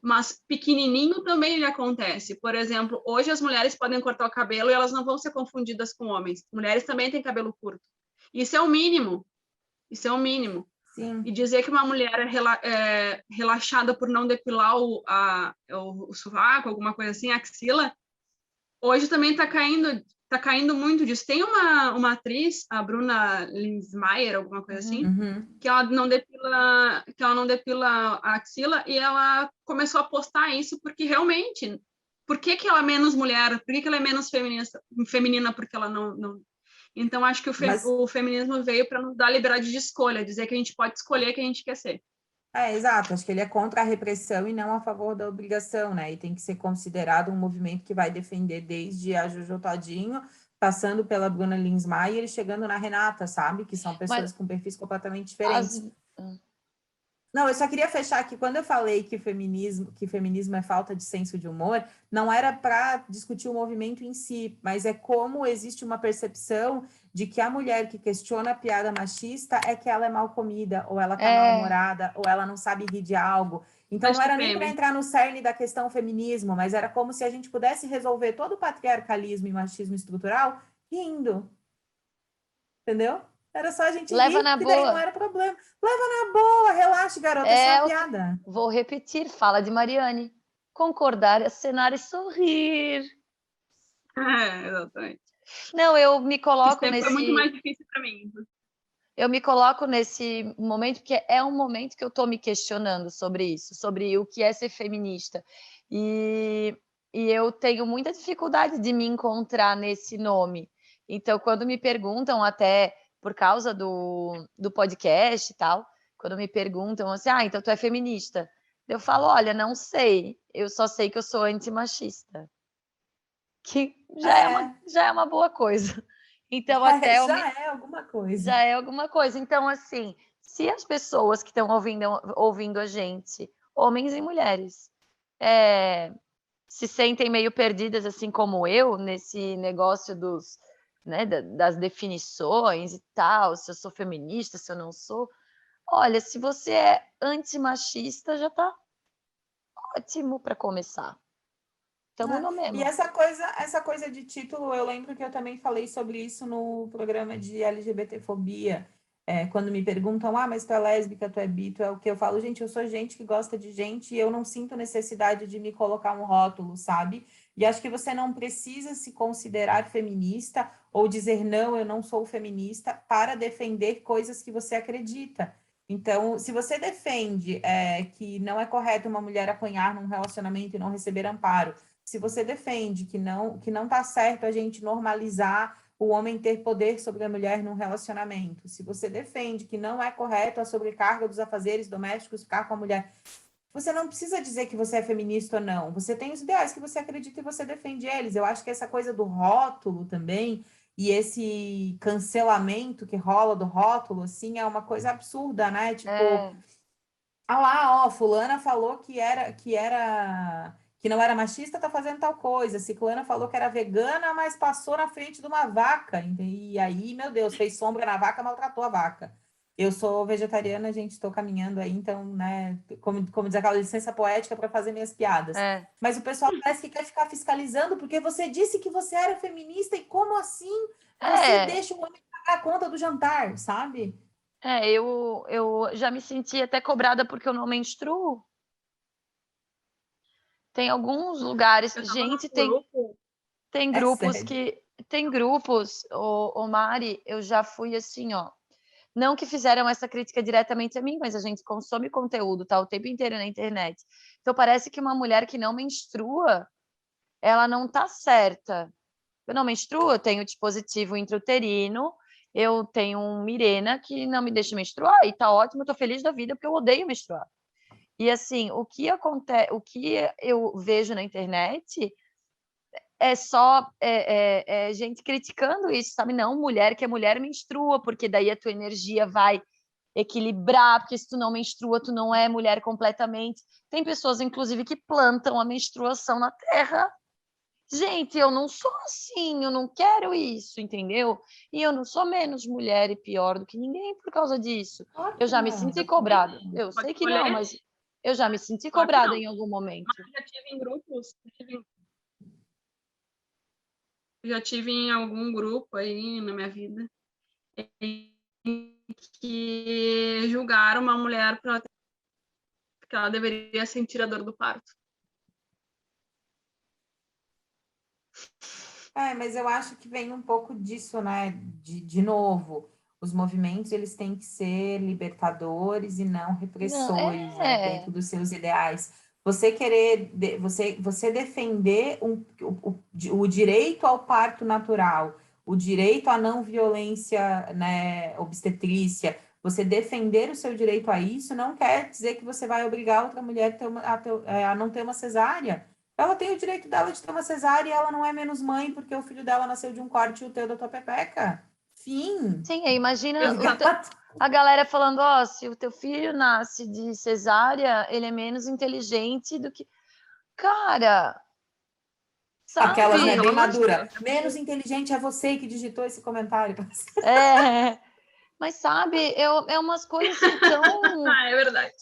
Mas pequenininho também ele acontece. Por exemplo, hoje as mulheres podem cortar o cabelo e elas não vão ser confundidas com homens. Mulheres também têm cabelo curto. Isso é o mínimo. Isso é o mínimo. Sim. E dizer que uma mulher é relaxada por não depilar o sovaco, alguma coisa assim, a axila, hoje também está caindo muito disso. Tem uma atriz, a Bruna Linsmeyer, alguma coisa assim, que ela não depila a axila, e ela começou a postar isso porque realmente, por que ela é menos mulher? Por que ela é menos feminina porque ela não... Então, acho que o feminismo veio para nos dar liberdade de escolha, dizer que a gente pode escolher quem a gente quer ser. Exato. Acho que ele é contra a repressão e não a favor da obrigação, né? E tem que ser considerado um movimento que vai defender desde a Jojo Todinho, passando pela Bruna Linsmeyer e chegando na Renata, sabe? Que são pessoas com perfis completamente diferentes. Não, eu só queria fechar que quando eu falei que feminismo é falta de senso de humor, não era para discutir o movimento em si, mas é como existe uma percepção de que a mulher que questiona a piada machista é que ela é mal comida, ou ela tá mal-humorada, ou ela não sabe rir de algo. Então não era nem para entrar no cerne da questão feminismo, mas era como se a gente pudesse resolver todo o patriarcalismo e machismo estrutural rindo. Entendeu? Era só a gente Leva rir, na que boa. daí não era problema. Leva na boa, relaxa, garota, é só uma piada. Vou repetir, fala de Mariane. Concordar, acenar e sorrir. Exatamente. Não, eu me coloco nesse... Foi muito mais difícil para mim. Eu me coloco nesse momento porque é um momento que eu estou me questionando sobre isso, sobre o que é ser feminista. E eu tenho muita dificuldade de me encontrar nesse nome. Então, quando me perguntam, até por causa do podcast e tal, quando me perguntam assim, então tu é feminista? Eu falo, olha, não sei, eu só sei que eu sou antimachista. Que já é uma boa coisa. Então, até é alguma coisa. Já é alguma coisa. Então, assim, se as pessoas que estão ouvindo a gente, homens e mulheres, se sentem meio perdidas, assim como eu, nesse negócio dos, né, das definições e tal, se eu sou feminista, se eu não sou. Olha, se você é antimachista, já tá ótimo para começar. Estamos no E mesmo. essa coisa de título, eu lembro que eu também falei sobre isso no programa de LGBTfobia. Quando me perguntam, mas tu é lésbica, tu é bi, tu é o quê? Eu falo, gente, eu sou gente que gosta de gente e eu não sinto necessidade de me colocar um rótulo, sabe? E acho que você não precisa se considerar feminista ou dizer, não, eu não sou feminista, para defender coisas que você acredita. Então, se você defende que não é correto uma mulher apanhar num relacionamento e não receber amparo, se você defende que não está certo a gente normalizar o homem ter poder sobre a mulher num relacionamento, se você defende que não é correto a sobrecarga dos afazeres domésticos ficar com a mulher, você não precisa dizer que você é feminista ou não. Você tem os ideais que você acredita e você defende eles. Eu acho que essa coisa do rótulo também e esse cancelamento que rola do rótulo, assim, é uma coisa absurda, né? Tipo, fulana falou que não era machista, tá fazendo tal coisa. Ciclana falou que era vegana, mas passou na frente de uma vaca. E aí, meu Deus, fez sombra na vaca, maltratou a vaca. Eu sou vegetariana, gente, estou caminhando aí, então, né, como diz aquela licença poética para fazer minhas piadas. Mas o pessoal parece que quer ficar fiscalizando, porque você disse que você era feminista, e como assim você deixa o homem pagar a conta do jantar, sabe? Eu já me senti até cobrada porque eu não menstruo. Tem alguns lugares, gente, tem grupos que tem grupos, o Mari, eu já fui assim, ó. Não que fizeram essa crítica diretamente a mim, mas a gente consome conteúdo, tá o tempo inteiro na internet. Então parece que uma mulher que não menstrua, ela não tá certa. Eu não menstruo, eu tenho dispositivo intrauterino, eu tenho um Mirena que não me deixa menstruar e tá ótimo, eu tô feliz da vida porque eu odeio menstruar. E assim, o que acontece, o que eu vejo na internet é só gente criticando isso, sabe? Não, mulher que é mulher menstrua, porque daí a tua energia vai equilibrar, porque se tu não menstrua, tu não é mulher completamente. Tem pessoas, inclusive, que plantam a menstruação na terra. Gente, eu não sou assim, eu não quero isso, entendeu? E eu não sou menos mulher e pior do que ninguém por causa disso. Eu já me senti cobrada. Eu sei que não, mas eu já me senti cobrada em algum momento. Mas já tive em grupos, já tive em algum grupo aí na minha vida que julgaram uma mulher porque ela deveria sentir a dor do parto. Mas eu acho que vem um pouco disso, né? De novo, os movimentos eles têm que ser libertadores e não repressores, né? Dentro dos seus ideais. Você querer, você defender o direito ao parto natural, o direito à não violência, né, obstetrícia, você defender o seu direito a isso não quer dizer que você vai obrigar outra mulher a não ter uma cesárea. Ela tem o direito dela de ter uma cesárea e ela não é menos mãe porque o filho dela nasceu de um corte e o teu da tua pepeca. Fim. Sim, imagina a galera falando, se o teu filho nasce de cesárea, ele é menos inteligente do que... Cara, sabe? Aquelas, né, bem madura. Menos inteligente é você que digitou esse comentário. Mas sabe, é umas coisas assim tão... É verdade.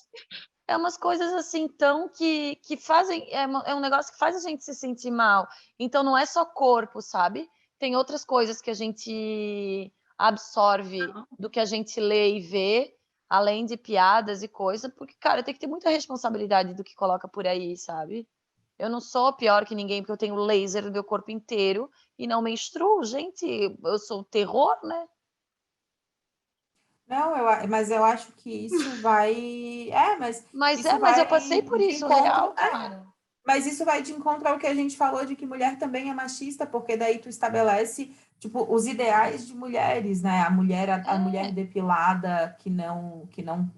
É umas coisas assim tão que fazem... É um negócio que faz a gente se sentir mal. Então não é só corpo, sabe? Tem outras coisas que a gente absorve do que a gente lê e vê, além de piadas e coisas, porque, cara, tem que ter muita responsabilidade do que coloca por aí, sabe? Eu não sou pior que ninguém porque eu tenho laser no meu corpo inteiro e não menstruo. Gente, eu sou o terror, né? Não, mas eu acho que isso vai... Mas isso eu vai passei por de isso, encontro, real, cara. Mas isso vai de encontro ao que a gente falou de que mulher também é machista, porque daí tu estabelece, tipo, os ideais de mulheres, né? A mulher depilada que não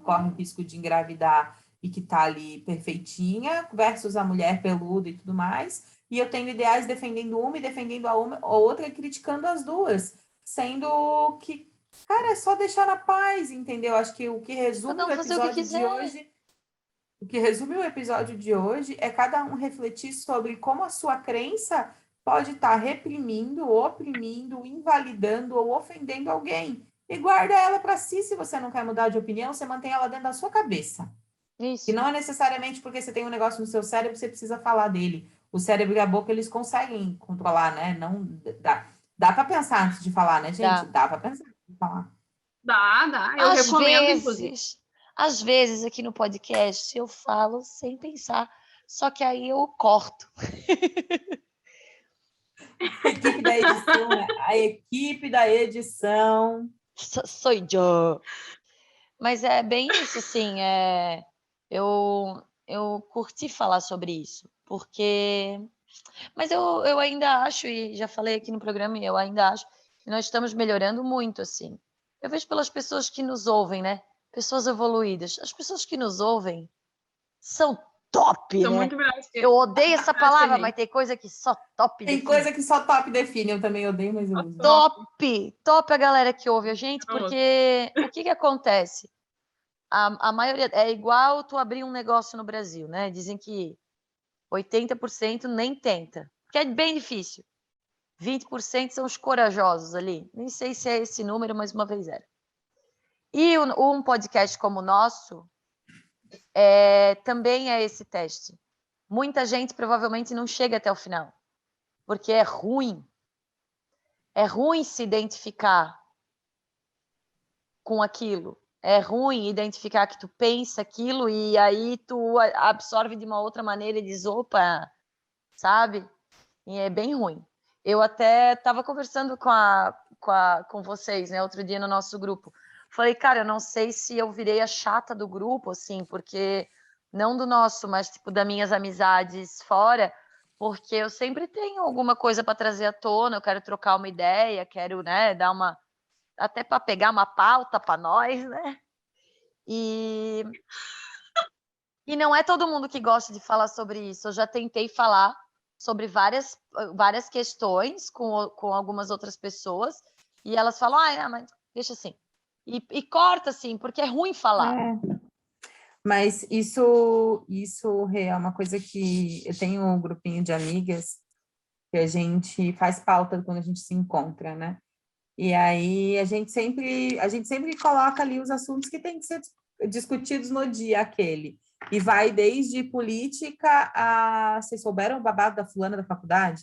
corre o risco de engravidar e que tá ali perfeitinha, versus a mulher peluda e tudo mais. E eu tenho ideais defendendo uma e defendendo a outra e criticando as duas, sendo que, cara, é só deixar na paz, entendeu? Acho que o que resume o episódio de hoje o que resume o episódio de hoje é cada um refletir sobre como a sua crença pode estar reprimindo, oprimindo, invalidando ou ofendendo alguém. E guarda ela para si, se você não quer mudar de opinião, você mantém ela dentro da sua cabeça. Isso. E não é necessariamente porque você tem um negócio no seu cérebro, você precisa falar dele. O cérebro e a boca, eles conseguem controlar, né? Não dá para pensar antes de falar, né, gente? Dá para pensar antes de falar. Dá. Eu recomendo, inclusive. Às vezes, aqui no podcast, eu falo sem pensar, só que aí eu corto. A equipe da edição, né? A equipe da edição. Sou eu. Mas é bem isso, assim, eu curti falar sobre isso, porque... Mas eu ainda acho, e já falei aqui no programa, e eu ainda acho que nós estamos melhorando muito, assim. Eu vejo pelas pessoas que nos ouvem, né? Pessoas evoluídas. As pessoas que nos ouvem são top, São né? muito melhores que Eu odeio essa palavra, gente. mas tem coisa que só top Tem define. coisa que só top define, eu também odeio, mas eu uso. Top a galera que ouve a gente, porque o que acontece? A maioria é igual tu abrir um negócio no Brasil, né? Dizem que 80% nem tenta, porque é bem difícil. 20% são os corajosos ali. Nem sei se é esse número, mas uma vez era. E um podcast como o nosso também é esse teste. Muita gente provavelmente não chega até o final, porque é ruim. É ruim se identificar com aquilo. É ruim identificar que tu pensa aquilo e aí tu absorve de uma outra maneira e diz, opa, sabe? E é bem ruim. Eu até estava conversando com vocês, né, outro dia no nosso grupo. Falei, cara, eu não sei se eu virei a chata do grupo, assim, porque não do nosso, mas tipo das minhas amizades fora, porque eu sempre tenho alguma coisa para trazer à tona, eu quero trocar uma ideia, quero, né, dar uma até para pegar uma pauta para nós, né? E não é todo mundo que gosta de falar sobre isso. Eu já tentei falar sobre várias questões com algumas outras pessoas e elas falam, mas deixa assim. E corta assim, porque é ruim falar. Mas isso é uma coisa que eu tenho um grupinho de amigas que a gente faz pauta quando a gente se encontra, né? E aí a gente sempre coloca ali os assuntos que têm que ser discutidos no dia aquele. E vai desde política a... Vocês souberam o babado da fulana da faculdade?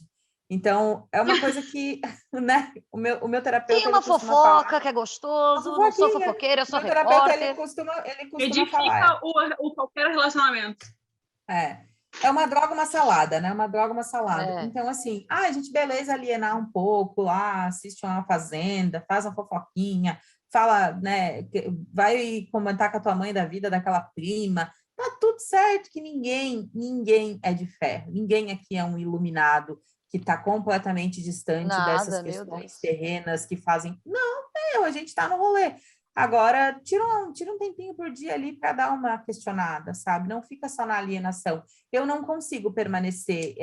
Então, é uma coisa que, né? O meu terapeuta... Tem uma fofoca que é gostoso, não sou fofoqueira, eu sou repórter. O terapeuta, ele costuma falar. O qualquer relacionamento. É uma droga, uma salada, né? Uma droga, uma salada. Então, assim, a gente, beleza, alienar um pouco lá, assiste uma fazenda, faz uma fofoquinha, fala, né? Vai comentar com a tua mãe da vida daquela prima. Tá tudo certo, que ninguém é de ferro. Ninguém aqui é um iluminado que está completamente distante dessas questões terrenas que fazem... Não, a gente está no rolê. Agora, tira um tempinho por dia ali para dar uma questionada, sabe? Não fica só na alienação. Eu não consigo permanecer...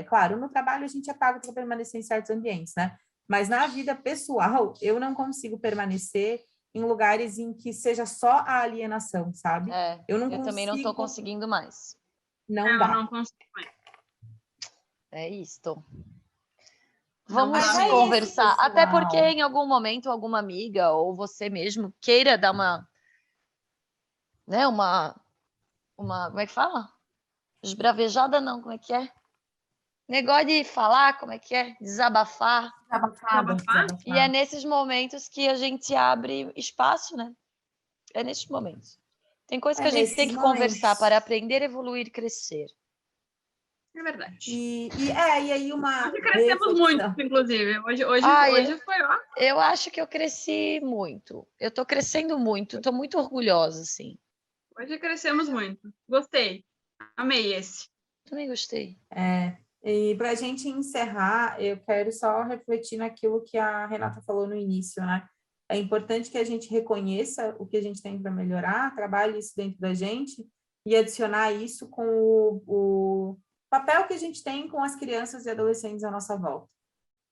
claro, no trabalho a gente é pago para permanecer em certos ambientes, né? Mas na vida pessoal, eu não consigo permanecer em lugares em que seja só a alienação, sabe? Eu também não estou conseguindo mais. Não dá. Eu não consigo mais. É isto. Vamos conversar. Isso, até porque em algum momento alguma amiga ou você mesmo queira dar uma, né, uma como é que fala? Esbravejada não, como é que é? Negócio de falar, como é que é? Desabafar. Desabafar. E é nesses momentos que a gente abre espaço, né? É nesses momentos. Tem coisas que a gente tem que conversar para aprender, evoluir e crescer. É verdade. E aí uma... Hoje crescemos muito, inclusive. Hoje foi, ó. Eu acho que eu cresci muito. Eu tô crescendo muito. Tô muito orgulhosa, assim. Hoje crescemos muito. Gostei. Amei esse. Também gostei. E para a gente encerrar, eu quero só refletir naquilo que a Renata falou no início, né? É importante que a gente reconheça o que a gente tem para melhorar, trabalhe isso dentro da gente e adicionar isso com o papel que a gente tem com as crianças e adolescentes à nossa volta.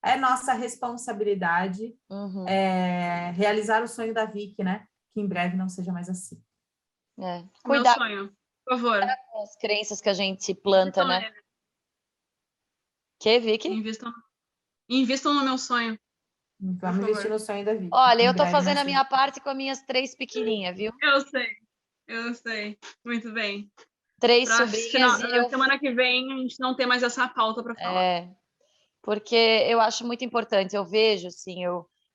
É nossa responsabilidade realizar o sonho da Vicky, né? Que em breve não seja mais assim. Cuidar. Meu sonho. Por favor. As crenças que a gente planta, Invistam né? nele. Que, Vicky? Invistam no meu sonho. Vamos investir no sonho da vida. Olha, eu Em tô breve fazendo a nós minha parte com as minhas 3 pequenininhas, viu? Eu sei. Muito bem. 3 Pra sobrinhas e eu... semana que vem a gente não ter mais essa pauta para falar. Porque eu acho muito importante. Eu vejo, assim,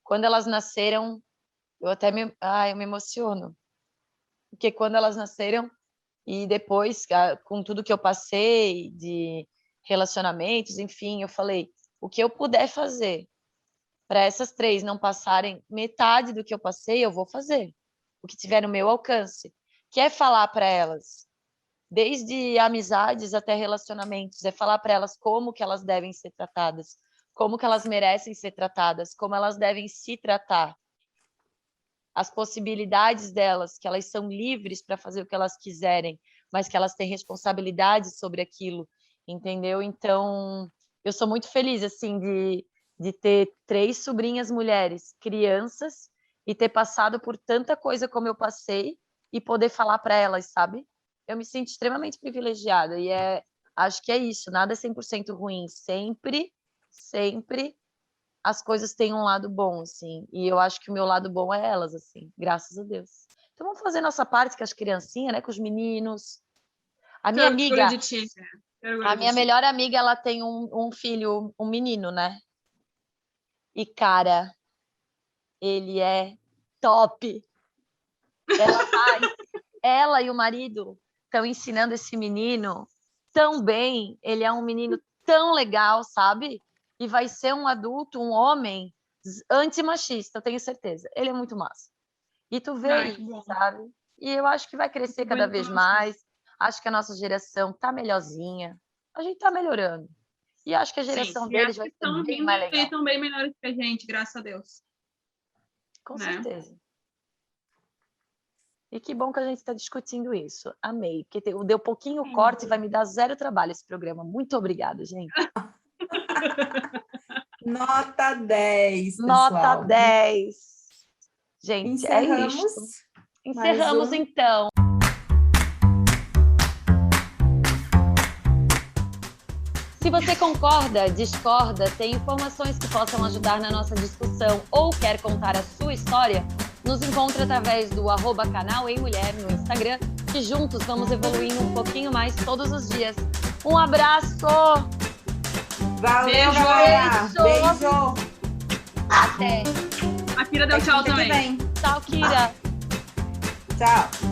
quando elas nasceram, eu até eu me emociono. Porque quando elas nasceram e depois, com tudo que eu passei de relacionamentos, enfim, eu falei, o que eu puder fazer para essas 3 não passarem metade do que eu passei, eu vou fazer. O que tiver no meu alcance. Que é falar para elas, desde amizades até relacionamentos, é falar para elas como que elas devem ser tratadas, como que elas merecem ser tratadas, como elas devem se tratar. As possibilidades delas, que elas são livres para fazer o que elas quiserem, mas que elas têm responsabilidade sobre aquilo, entendeu? Então, eu sou muito feliz, assim, de ter 3 sobrinhas mulheres, crianças, e ter passado por tanta coisa como eu passei e poder falar para elas, sabe? Eu me sinto extremamente privilegiada e acho que é isso, nada é 100% ruim, sempre as coisas têm um lado bom, assim, e eu acho que o meu lado bom é elas, assim, graças a Deus. Então vamos fazer nossa parte com as criancinhas, né, com os meninos. A minha amiga, a minha melhor amiga, ela tem um filho, um menino, né? E, cara, ele é top. Ela e o marido estão ensinando esse menino tão bem, ele é um menino tão legal, sabe? E vai ser um adulto, um homem antimachista, eu tenho certeza. Ele é muito massa. E tu vê isso, sabe? E eu acho que vai crescer cada vez mais. Acho que a nossa geração tá melhorzinha. A gente tá melhorando. E acho que a geração deles vai ser bem mais legal. Eles estão bem melhores que a gente, graças a Deus. Com certeza. E que bom que a gente está discutindo isso. Amei. Porque deu pouquinho corte e vai me dar 0 trabalho esse programa. Muito obrigada, gente. Nota 10, pessoal. Nota 10. Gente, encerramos, é isso. Encerramos, então. Se você concorda, discorda, tem informações que possam ajudar na nossa discussão ou quer contar a sua história, nos encontre através do @canal Ei Mulher no Instagram, que juntos vamos evoluindo um pouquinho mais todos os dias. Um abraço! Valeu, galera! Beijo! Até! A Kira deu tchau também. Tchau, Kira! Tchau!